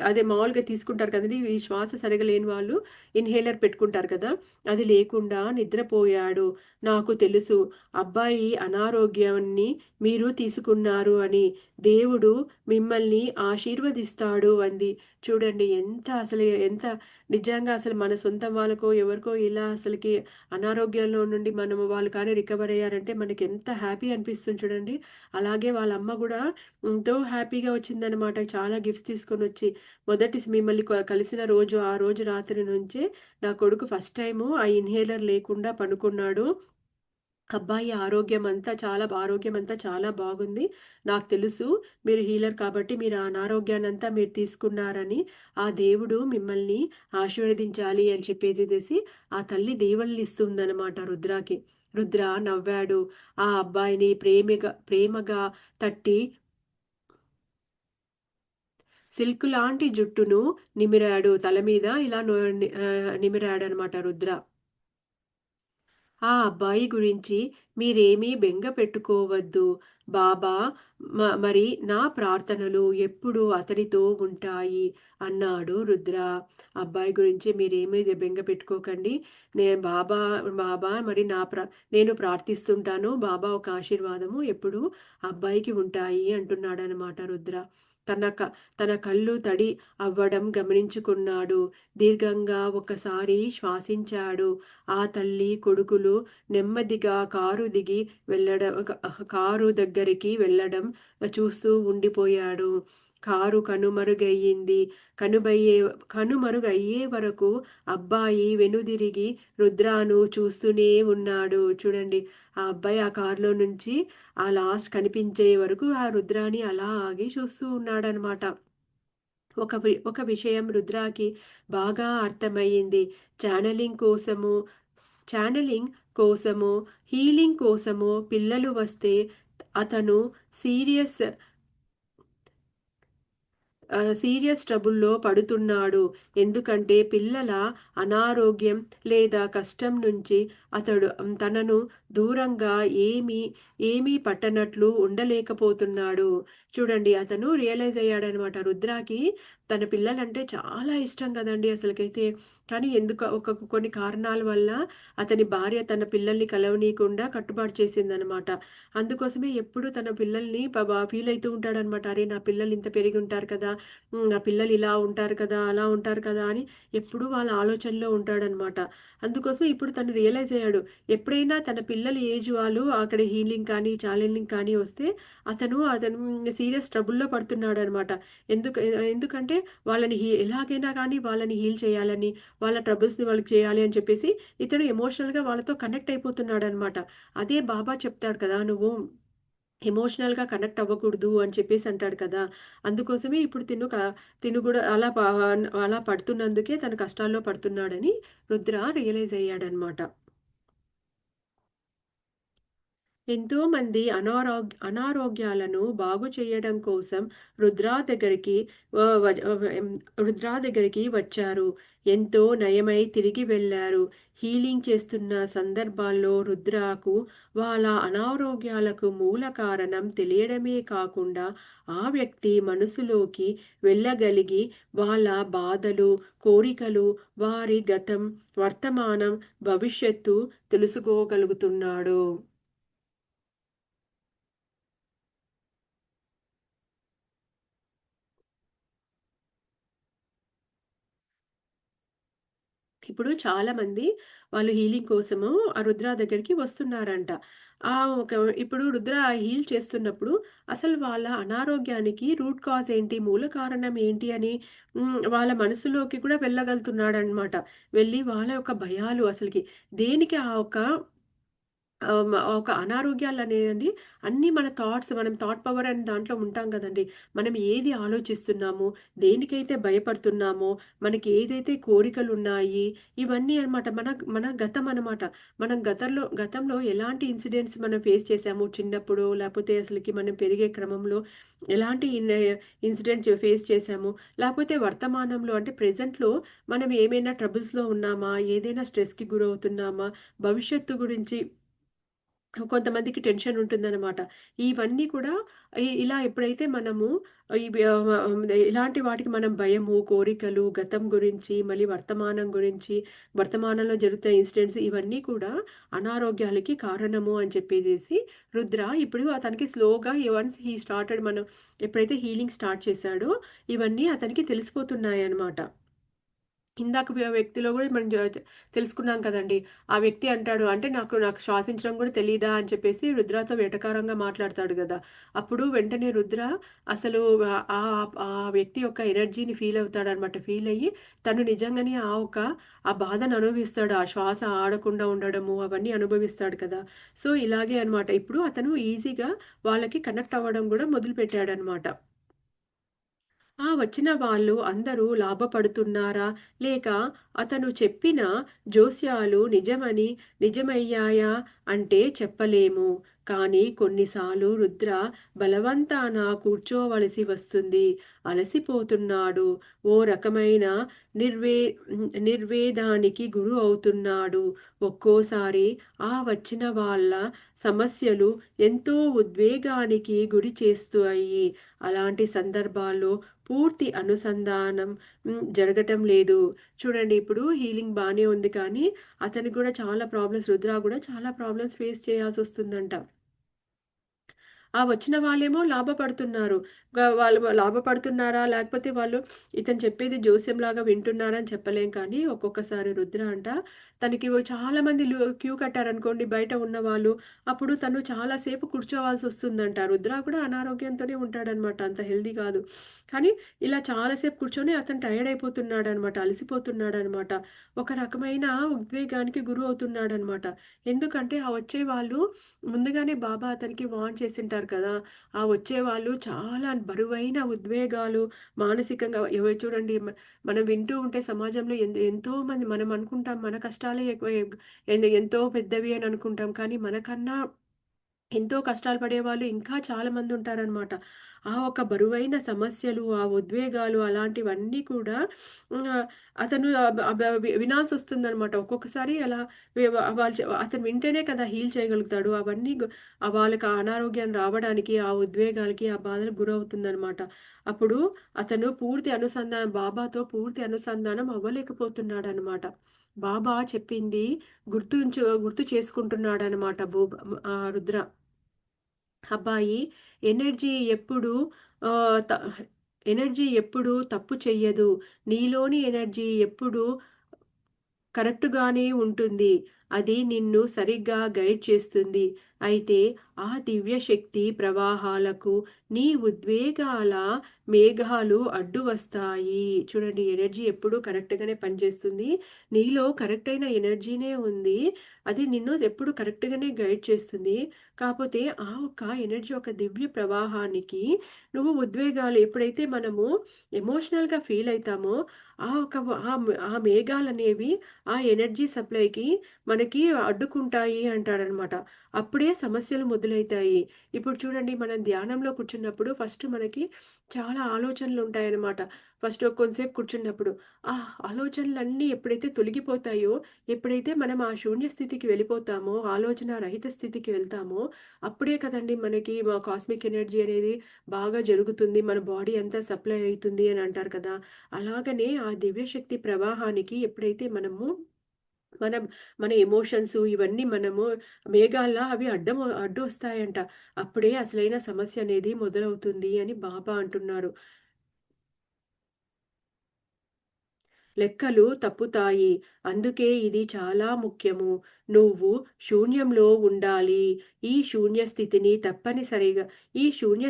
అదే మామూలుగా తీసుకుంటారు కదండీ! ఈ శ్వాస సరిగ్గా లేని వాళ్ళు ఇన్‌హేలర్ పెట్టుకుంటారు కదా! అది లేకుండా నిద్రపోయాడు. నాకు తెలుసు. అబ్బాయి అనారోగ్యాన్ని మీరు తీసుకున్నారు అని. దేవుడు మిమ్మల్ని ఆశీర్వదిస్తాడు అంది. చూడండి ఎంత నిజంగా అసలు మన సొంత వాళ్ళకో, ఎవరికో ఇలా అసలకి అనారోగ్యంలో నుండి వాళ్ళు కానీ రికవర్ అయ్యారంటే మనకెంత హ్యాపీ అనిపిస్తుంది చూడండి. అలాగే వాళ్ళ అమ్మ గూడా ఎంతో హ్యాపీగా వచ్చిందనమాట. చాలా గిఫ్ట్స్ తీసుకొనొచ్చి. మిమ్మల్ని కలిసిన రోజు, ఆ రోజు రాత్రి నుంచే నా కొడుకు ఫస్ట్ టైము ఆ ఇన్‌హేలర్ లేకుండా పనుకున్నాడు. ఆరోగ్యమంతా చాలా బాగుంది. నాకు తెలుసు మీరు హీలర్ కాబట్టి మీరు ఆ అనారోగ్యాన్నంతా మీరు తీసుకున్నారని, ఆ దేవుడు మిమ్మల్ని ఆశీర్వదించాలి అని చెప్పేసేసేసి ఆ తల్లి దీవెనలిస్తుందనమాట రుద్రాకి. రుద్ర నవ్వాడు. ఆ అబ్బాయిని ప్రేమగా తట్టి సిల్క్ లాంటి జుట్టును నిమిరాడు. తల మీద ఇలా నిమిరాడనమాట రుద్ర. ఆ అబ్బాయి గురించి మీరేమీ బెంగ పెట్టుకోవద్దు. బాబా మరి నా ప్రార్థనలు ఎప్పుడూ అతనితో ఉంటాయి అన్నాడు రుద్ర. అబ్బాయి గురించి మీరేమీ బెంగ పెట్టుకోకండి. నే బాబా బాబా మరి నేను ప్రార్థిస్తుంటాను. బాబా ఒక ఆశీర్వాదము ఎప్పుడూ అబ్బాయికి ఉంటాయి అంటున్నాడనమాట రుద్ర. తన క తన కళ్ళు తడి అవ్వడం గమనించుకున్నాడు. దీర్ఘంగా ఒకసారి శ్వాసించాడు. ఆ తల్లి, కొడుకులు నెమ్మదిగా కారు దగ్గరికి వెళ్ళడం చూస్తూ ఉండిపోయాడు. కారు కనుమరుగయ్యింది. కనుబయ్యే కనుమరుగయ్యే వరకు అబ్బాయి వెనుదిరిగి రుద్రాను చూస్తూనే ఉన్నాడు. చూడండి ఆ అబ్బాయి ఆ కారులో నుంచి ఆ లాస్ట్ కనిపించే వరకు ఆ రుద్రాని అలాగే చూస్తూ ఉన్నాడనమాట. ఒక విషయం రుద్రాకి బాగా అర్థమయ్యింది. ఛానెలింగ్ కోసము ఛానెలింగ్ కోసమో, హీలింగ్ కోసమో పిల్లలు వస్తే అతను సీరియస్ సీరియస్ ట్రబుల్‌లో పడుతున్నాడు. ఎందుకంటే పిల్లల అనారోగ్యం లేదా కష్టం నుంచి అతడు తనను దూరంగా ఏమీ పట్టనట్లు ఉండలేకపోతున్నాడు. చూడండి అతను రియలైజ్ అయ్యాడనమాట. రుద్రాకి తన పిల్లలంటే చాలా ఇష్టం గదండీ అసలకైతే. కానీ ఎందుకో కొన్ని కారణాల వల్ల అతని భార్య తన పిల్లల్ని కలవనీయకుండా కట్టుబాటు చేసిందనమాట. అందుకోసమే ఎప్పుడు తన పిల్లల్ని ఫీల్ అయితూ ఉంటాడనమాట. అరే! నా పిల్లలు ఇంత పెరిగుంటారు కదా! నా పిల్లలు ఇలా ఉంటారు కదా! అలా ఉంటారు కదా! అని ఎప్పుడూ వాళ్ళ ఆలోచనలో ఉంటాడనమాట. అందుకోసం ఇప్పుడు తను రియలైజ్ అయ్యాడు. ఎప్పుడైనా తన పిల్లల ఏజ్ వాళ్ళు అక్కడ హీలింగ్ కానీ, ఛానెలింగ్ కానీ వస్తే అతను సీరియస్ ట్రబుల్‌లో పడుతున్నాడనమాట. ఎందుకంటే వాళ్ళని ఎలాగైనా కానీ వాళ్ళని హీల్ చేయాలని, వాళ్ళ ట్రబుల్స్‌ని వాళ్ళకి చేయాలి అని చెప్పేసి ఇతను ఎమోషనల్‌గా వాళ్ళతో కనెక్ట్ అయిపోతున్నాడనమాట. అదే బాబా చెప్తాడు కదా! నువ్వు ఎమోషనల్‌గా కనెక్ట్ అవ్వకూడదు అని చెప్పేసి అంటాడు కదా! అందుకోసమే ఇప్పుడు తిను కూడా అలా పడుతున్నందుకే తను కష్టాల్లో పడుతున్నాడని రుద్ర రియలైజ్ అయ్యాడనమాట. ఎంతోమంది అనారోగ్యాలను బాగు చేయడం కోసం రుద్రా దగ్గరికి ఆహ్, వజ ఎం రుద్రా దగ్గరికి వచ్చారు. ఎంతో నయమై తిరిగి వెళ్లారు. హీలింగ్ చేస్తున్న సందర్భాల్లో రుద్రాకు వాళ్ళ అనారోగ్యాలకు మూల కారణం తెలియడమే కాకుండా, ఆ వ్యక్తి మనసులోకి వెళ్ళగలిగి వాళ్ళ బాధలు, కోరికలు, వారి గతం, వర్తమానం, భవిష్యత్తు తెలుసుకోగలుగుతున్నాడు. ఇప్పుడు చాలామంది వాళ్ళు హీలింగ్ కోసము ఆ రుద్ర దగ్గరికి వస్తున్నారంట. ఒక ఇప్పుడు రుద్ర హీల్ చేస్తున్నప్పుడు అసలు వాళ్ళ అనారోగ్యానికి రూట్ కాజ్ ఏంటి? మూల కారణం ఏంటి? అని వాళ్ళ మనసులోకి కూడా వెళ్ళగలుగుతున్నాడనమాట. వెళ్ళి వాళ్ళ యొక్క భయాలు అసలకి దేనికి ఆ ఒక ఒక అనారోగ్యాలనేదండి అన్నీ మన థాట్స్ మనం థాట్ పవర్ అనే దాంట్లో ఉంటాం గదండీ. మనం ఏది ఆలోచిస్తున్నామో, దేనికైతే భయపడుతున్నామో, మనకి ఏదైతే కోరికలున్నాయి, ఇవన్నీ అన్నమాట. మన గతం అన్నమాట. మనం గతంలో ఎలాంటి ఇన్సిడెంట్స్ మనం ఫేస్ చేశాము చిన్నప్పుడు, లేపోతే అసలకి మనం పెరిగే క్రమంలో ఎలాంటి ఇన్సిడెంట్స్ ఫేస్ చేశాము, లేకపోతే వర్తమానంలో అంటే ప్రెజెంట్‌లో మనం ఏమైనా ట్రబుల్స్‌లో ఉన్నామా, ఏదైనా స్ట్రెస్‌కి గురవుతున్నామా, భవిష్యత్తు గురించి కొంతమందికి టెన్షన్ ఉంటుందనమాట. ఇవన్నీ కూడా ఇలా ఎప్పుడైతే మనము ఇవి ఇలాంటి వాటికి మనం భయము, కోరికలు, గతం గురించి, మళ్ళీ వర్తమానం గురించి, వర్తమానంలో జరుగుతున్న ఇన్సిడెంట్స్ ఇవన్నీ కూడా అనారోగ్యాలకి కారణము అని చెప్పేసేసి రుద్ర ఇప్పుడు అతనికి స్లోగా వన్స్ హీ స్టార్టెడ్ మనం ఎప్పుడైతే హీలింగ్ స్టార్ట్ చేశాడో ఇవన్నీ అతనికి తెలిసిపోతున్నాయన్నమాట. ఇందాక వ్యక్తిలో గూడా మనం తెలుసుకున్నాం కదండీ! ఆ వ్యక్తి అంటాడు, "అంటే నాకు శ్వాసించడం గూడా తెలీదా?" అని చెప్పేసి రుద్రతో వెటకారంగా మాట్లాడతాడు గదా! అప్పుడు వెంటనే రుద్ర అసలు ఆ వ్యక్తి యొక్క ఎనర్జీని ఫీల్ అవుతాడనమాట. ఫీల్ అయ్యి తను నిజంగానే ఆ బాధను అనుభవిస్తాడు. ఆ శ్వాస ఆడకుండా ఉండడము అవన్నీ అనుభవిస్తాడు కదా! సో, ఇలాగే అనమాట. ఇప్పుడు అతను ఈజీగా వాళ్ళకి కనెక్ట్ అవ్వడం గూడా మొదలుపెట్టాడనమాట. వచ్చిన వాళ్ళు అందరూ లాభపడుతున్నారా? లేక అతను చెప్పిన జోస్యాలు నిజమయ్యాయా అంటే చెప్పలేము. కానీ కొన్నిసార్లు రుద్ర బలవంతాన కూర్చోవలసి వస్తుంది. అలసిపోతున్నాడు. ఓ రకమైన నిర్వే నిర్వేదానికి గురి అవుతున్నాడు. ఒక్కోసారి వచ్చిన వాళ్ళ సమస్యలు ఎంతో ఉద్వేగానికి గురి చేస్తాయి. అలాంటి సందర్భాల్లో పూర్తి అనుసంధానం జరగటం లేదు. చూడండి ఇప్పుడు హీలింగ్ బానే ఉంది కానీ, అతనికి గూడా చాలా ప్రాబ్లమ్స్ రుద్ర గూడా చాలా ప్రాబ్లమ్స్ ఫేస్ చేయాల్సొస్తుందంట. వచ్చిన వాళ్ళేమో లాభపడుతున్నారు. వాళ్ళు లాభపడుతున్నారా? లేకపోతే వాళ్ళు ఇతను చెప్పేది జోస్యంలాగా వింటున్నారా అని చెప్పలేం కానీ, ఒక్కొక్కసారి రుద్ర అంట తనకి చాలామంది క్యూ కట్టారనుకోండి బయట ఉన్నవాళ్ళు. అప్పుడు తను చాలా సేపు కూర్చోవాల్సొస్తుందంట. రుద్ర కూడా అనారోగ్యంతోనే ఉంటాడనమాట. అంత హెల్తీ కాదు. కానీ ఇలా చాలా సేపు కూర్చొని అతను టైర్డ్ అయిపోతున్నాడనమాట. అలసిపోతున్నాడనమాట. ఒక రకమైన ఉద్వేగానికి గురవుతున్నాడనమాట. ఎందుకంటే వచ్చేవాళ్ళు ముందుగానే బాబా అతనికి వార్న్ చేసింటారు కదా! వచ్చేవాళ్ళు చాలా బరువైన ఉద్వేగాలు, మానసికంగా చూడండి మనం వింటూ ఉంటే సమాజంలో ఎంతోమంది మనం అనుకుంటాం మన కష్టాలే ఎక్కువ ఎంతో పెద్దవి అని అనుకుంటాం. కానీ మనకన్నా ఎంతో కష్టాలు పడేవాళ్ళు ఇంకా చాలా మందుంటారనమాట. ఒక బరువైన సమస్యలు, ఆ ఉద్వేగాలు అలాంటివన్నీ కూడా ఆహ్, అతను అబ్ అబ వి వినాల్సొస్తుందనమాట. ఒక్కొక్కసారి అలా వాళ్ళు అతను వింటేనే కదా హీల్ చేయగలుగుతాడు. అవన్నీ వాళ్ళకి ఆ అనారోగ్యం రావడానికి, ఆ ఉద్వేగాలకి, ఆ బాధలకు గురవుతుందనమాట. అప్పుడు అతను పూర్తి అనుసంధానం బాబాతో పూర్తి అనుసంధానం అవ్వలేకపోతున్నాడనమాట. బాబా చెప్పింది గుర్తు చేసుకుంటున్నాడనమాట రుద్ర. అబ్బాయి ఎనర్జీ ఎప్పుడు ఆహ్, త ఎనర్జీ ఎప్పుడు తప్పు చెయ్యదు. నీలోని ఎనర్జీ ఎప్పుడు కరెక్ట్‌గానే ఉంటుంది. అది నిన్ను సరిగ్గా గైడ్ చేస్తుంది. అయితే ఆ దివ్య శక్తి ప్రవాహాలకు నీ ఉద్వేగాల మేఘాలు అడ్డు వస్తాయి. చూడండి ఎనర్జీ ఎప్పుడూ కరెక్ట్‌గానే పనిచేస్తుంది. నీలో కరెక్ట్ అయిన ఎనర్జీనే ఉంది. అది నిన్ను ఎప్పుడు కరెక్ట్‌గానే గైడ్ చేస్తుంది. కాపోతే ఆ ఒక్క ఎనర్జీ ఒక దివ్య ప్రవాహానికి నువ్వు ఉద్వేగాలు ఎప్పుడైతే మనము ఎమోషనల్‌గా ఫీల్ అయితామో ఆ ఒక ఆ మేఘాలనేవి ఆ ఎనర్జీ సప్లైకి మనకి అడ్డుకుంటాయి అంటాడనమాట. అప్పుడే సమస్యలు మొదలైతాయి. ఇప్పుడు చూడండి మనం ధ్యానంలో కూర్చున్నప్పుడు ఫస్ట్ మనకి చాలా ఆలోచనలుంటాయనమాట. ఫస్ట్ కొంసేపు కూర్చున్నప్పుడు. ఆ ఆలోచనలన్నీ ఎప్పుడైతే తొలగిపోతాయో, ఎప్పుడైతే మనం ఆ శూన్య స్థితికి వెళ్ళిపోతామో, ఆలోచన రహిత స్థితికి వెళ్తామో, అప్పుడే కదండీ మనకి కాస్మిక్ ఎనర్జీ అనేది బాగా జరుగుతుంది. మన బాడీ అంతా సప్లై అయితుంది అని అంటారు కదా! అలాగనే ఆ దివ్యశక్తి ప్రవాహానికి ఎప్పుడైతే మనము మనం మన ఎమోషన్స్ ఇవన్నీ మనము మేఘాల్లా అవి అడ్డు వస్తాయంట. అప్పుడే అసలైన సమస్య అనేది మొదలవుతుంది అని బాబా అంటున్నారు. లెక్కలు తప్పుతాయి. అందుకే ఇది చాలా ముఖ్యము. నువ్వు శూన్యంలో ఉండాలి. ఈ శూన్య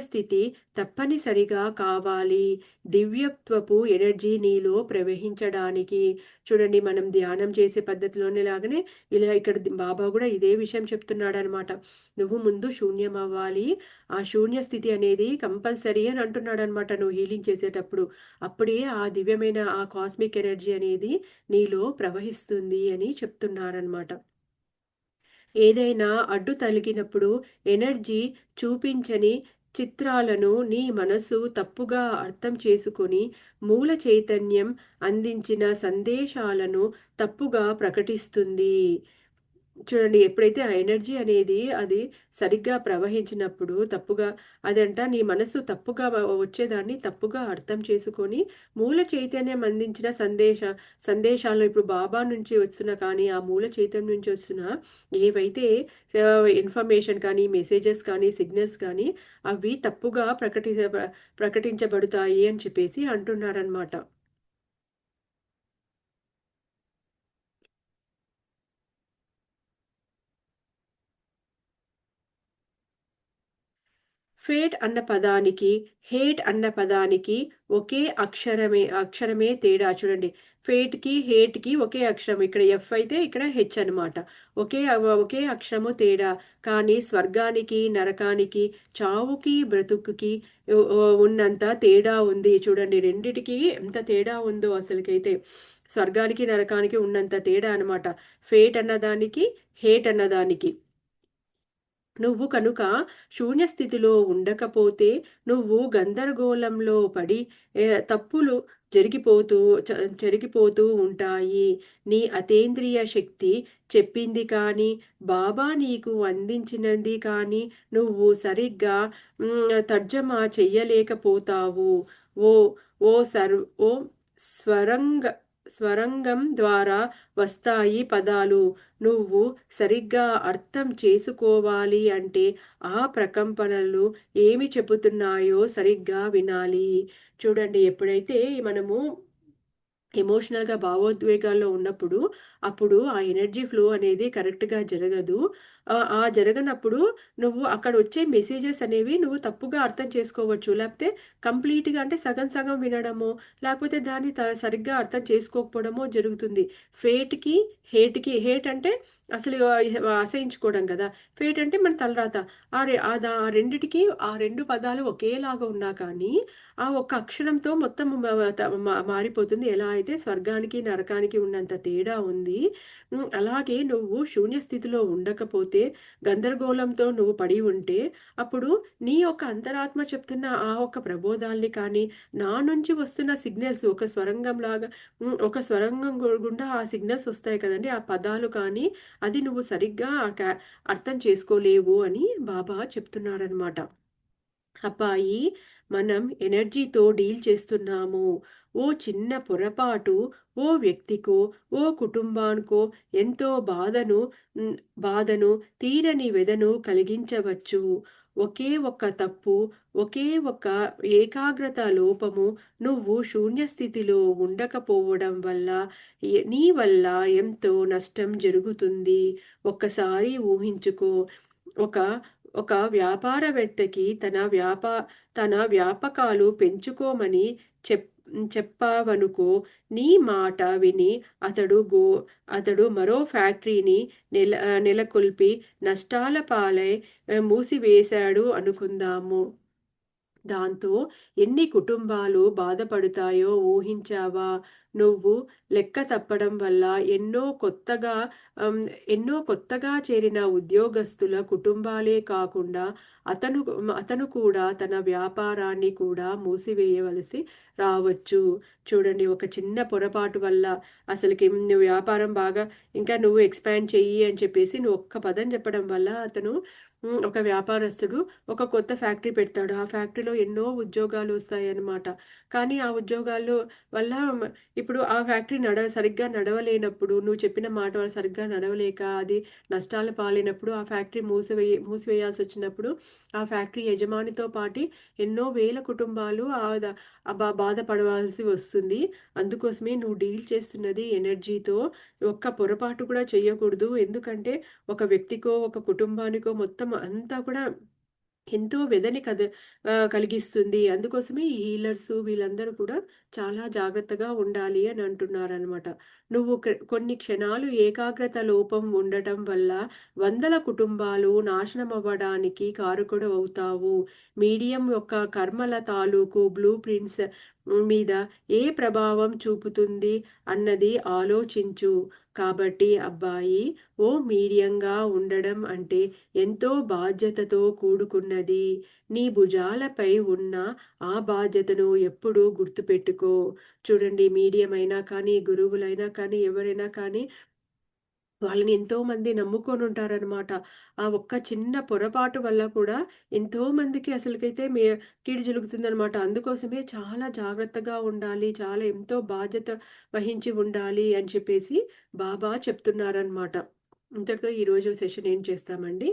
స్థితి తప్పనిసరిగా కావాలి. దివ్యత్వపు ఎనర్జీ నీలో ప్రవహించడానికి. చూడండి మనం ధ్యానం చేసే పద్ధతిలోనే లాగానే ఇలా ఇక్కడ బాబా గూడా ఇదే విషయం చెప్తున్నాడనమాట. నువ్వు ముందు శూన్యం అవ్వాలి. ఆ శూన్య స్థితి అనేది కంపల్సరీ అని అంటున్నాడనమాట నువ్వు హీలింగ్ చేసేటప్పుడు. అప్పుడే ఆ దివ్యమైన ఆ కాస్మిక్ ఎనర్జీ అనేది నీలో ప్రవహిస్తుంది అని చెప్తున్నారనమాట. ఏదైనా అడ్డు తగిలినప్పుడు ఎనర్జీ చూపించని చిత్రాలను నీ మనసు తప్పుగా అర్థం చేసుకొని మూల చైతన్యం అందించిన సందేశాలను తప్పుగా ప్రకటిస్తుంది. చూడండి ఎప్పుడైతే ఆ ఎనర్జీ అనేది అది సరిగ్గా ప్రవహించినప్పుడు తప్పుగా అదంట నీ మనసు తప్పుగా వచ్చేదాన్ని తప్పుగా అర్థం చేసుకొని మూల చైతన్యం అందించిన సందేశాలు ఇప్పుడు బాబా నుంచి వస్తున్న కానీ ఆ మూల చైతన్యం నుంచి వస్తున్న ఏవైతే ఇన్ఫర్మేషన్ కానీ మెసేజెస్ కానీ సిగ్నల్స్ కానీ అవి తప్పుగా ప్రకటించబడతాయి అని చెప్పేసి అంటున్నారనమాట. ఫేట్ అన్న పదానికి, హేట్ అన్న పదానికి ఒకే అక్షరమే తేడా చూడండి. ఫేట్‌కి, హేట్‌కి ఒకే అక్షరం. ఇక్కడ ఎఫ్ అయితే ఇక్కడ హెచ్ అనమాట. ఒకే అక్షరము తేడా. కానీ స్వర్గానికి, నరకానికి, చావుకి, బ్రతుకుకి ఉన్నంత తేడా ఉంది. చూడండి రెండిటికి ఎంత తేడా ఉందో అసలకైతే. స్వర్గానికి, నరకానికి ఉన్నంత తేడా అనమాట. ఫేట్ అన్నదానికి, హేట్ అన్నదానికి. నువ్వు కనుక శూన్య స్థితిలో ఉండకపోతే నువ్వు గందరగోళంలో పడి తప్పులు జరిగిపోతూ జరిగిపోతూ ఉంటాయి. నీ అతీంద్రియ శక్తి చెప్పింది కానీ, బాబా నీకు అందించినది కానీ నువ్వు సరిగ్గా తర్జమా చెయ్యలేకపోతావు. ఓ ఓ సర్వ్ ఓ స్వరంగ స్వరంగం ద్వారా వస్తాయి పదాలు. నువ్వు సరిగ్గా అర్థం చేసుకోవాలి అంటే ఆ ప్రకంపనలు ఏమి చెబుతున్నాయో సరిగ్గా వినాలి. చూడండి ఎప్పుడైతే మనము ఎమోషనల్‌గా భావోద్వేగాల్లో ఉన్నప్పుడు, అప్పుడు ఆ ఎనర్జీ ఫ్లో అనేది కరెక్ట్‌గా జరగదు. ఆ జరగనప్పుడు నువ్వు అక్కడొచ్చే మెసేజెస్ అనేవి నువ్వు తప్పుగా అర్థం చేసుకోవచ్చు. లేపోతే కంప్లీట్‌గా అంటే సగం సగం వినడమో, లేకపోతే దాన్ని సరిగ్గా అర్థం చేసుకోకపోవడమో జరుగుతుంది. ఫేట్‌కి, హేట్ అంటే అసలు అసహించుకోవడం కదా! ఫేట్ అంటే మన తలరాత. ఆ రెండిటికి ఆ 2 పదాలు ఒకేలాగా ఉన్నా కానీ ఆ ఒక్క అక్షరంతో మొత్తం మ త మ మారిపోతుంది. ఎలా అయితే స్వర్గానికి, నరకానికి ఉన్నంత తేడా ఉంది. అలాగే నువ్వు శూన్య స్థితిలో ఉండకపోతే, గందరగోళంతో నువ్వు పడి ఉంటే, అప్పుడు నీ యొక్క అంతరాత్మ చెప్తున్న ఆ ఒక్క ప్రబోధాల్ని కానీ, నా నుంచి వస్తున్న సిగ్నల్స్ ఒక స్వరంగంలాగా ఒక స్వరంగం గుండా ఆ సిగ్నల్స్ వస్తాయి కదండీ! ఆ పదాలు కానీ, అది నువ్వు సరిగ్గా అర్థం చేసుకోలేవు అని బాబా చెప్తున్నారనమాట. అబ్బాయి, మనం ఎనర్జీతో డీల్ చేస్తున్నాము. ఓ చిన్న పొరపాటు ఓ వ్యక్తికో, ఓ కుటుంబానికో ఎంతో హ్మ్, బాధను, తీరని వెదను కలిగించవచ్చు. ఒకే ఒక్క తప్పు, ఒకే ఒక్క ఏకాగ్రత లోపము నువ్వు శూన్య స్థితిలో ఉండకపోవడం వల్ల నీ వల్ల ఎంతో నష్టం జరుగుతుంది. ఒక్కసారి ఊహించుకో. ఒక ఒక వ్యాపారవేత్తకి తన వ్యాపకాలు పెంచుకోమని చెప్ చెప్పావనుకో, నీ మాట విని అతడు గో అతడు మరో ఫ్యాక్టరీని నెలకొల్పి నష్టాల పాలై మూసివేశాడు అనుకుందాము. దాంతో ఎన్ని కుటుంబాలు బాధపడతాయో ఊహించావా? నువ్వు లెక్క తప్పడం వల్ల ఆహ్, ఎన్నో కొత్తగా చేరిన ఉద్యోగస్తుల కుటుంబాలే కాకుండా అతను కూడా తన వ్యాపారాన్ని కూడా మూసివేయవలసి రావచ్చు. చూడండి, ఒక చిన్న పొరపాటు వల్ల అసలకి నువ్వు వ్యాపారం బాగా ఇంకా నువ్వు ఎక్స్‌పాండ్ చెయ్యి అని చెప్పేసి నువ్వు ఒక్క పదం చెప్పడం వల్ల అతను ఒక వ్యాపారస్తుడు ఒక కొత్త ఫ్యాక్టరీ పెడతాడు. ఆ ఫ్యాక్టరీలో ఎన్నో ఉద్యోగాలు వస్తాయన్నమాట. కానీ ఆ ఉద్యోగాల్లో వల్ల ఇప్పుడు ఆ ఫ్యాక్టరీ సరిగ్గా నడవలేనప్పుడు, నువ్వు చెప్పిన మాట వాళ్ళు సరిగ్గా నడవలేక అది నష్టాల పాలైనప్పుడు, ఆ ఫ్యాక్టరీ మూసివేయాల్సొచ్చినప్పుడు, ఆ ఫ్యాక్టరీ యజమానితో పాటి ఎన్నో వేల కుటుంబాలు బాధపడవలసి వస్తుంది. అందుకోసమే నువ్వు డీల్ చేస్తున్నది ఎనర్జీతో. ఒక్క పొరపాటు కూడా చెయ్యకూడదు. ఎందుకంటే ఒక వ్యక్తికో, ఒక కుటుంబానికో మొత్తం అంతా కూడా ఎంతో వ్యధని కలిగిస్తుంది. అందుకోసమే ఈ హీలర్సు వీళ్ళందరూ కూడా చాలా జాగ్రత్తగా ఉండాలి అని అంటున్నారనమాట. నువ్వు కొన్ని క్షణాలు ఏకాగ్రత లోపం ఉండటం వల్ల వందల కుటుంబాలు నాశనమవ్వడానికి కారకుడవవుతావు. మీడియం యొక్క కర్మల తాలూకు బ్లూ ప్రింట్స్ మీద ఏ ప్రభావం చూపుతుంది అన్నది ఆలోచించు. కాబట్టి అబ్బాయి, ఓ మీడియంగా ఉండడం అంటే ఎంతో బాధ్యతతో కూడుకున్నది. నీ భుజాలపై ఉన్న ఆ బాధ్యతను ఎప్పుడూ గుర్తుపెట్టుకో. చూడండి, మీడియం అయినా కానీ, గురువులైనా కానీ, ఎవరైనా కానీ వాళ్ళని ఎంతోమంది నమ్ముకొనుంటారనమాట. ఆ ఒక్క చిన్న పొరపాటు వల్ల కూడా ఎంతోమందికి అసలకైతే కీడు జరుగుతుందనమాట. అందుకోసమే చాలా జాగ్రత్తగా ఉండాలి. చాలా ఎంతో బాధ్యత వహించి ఉండాలి అని చెప్పేసి బాబా చెప్తున్నారనమాట. ఇంతటితో ఈరోజు సెషన్ ఎండ్ చేస్తామండి.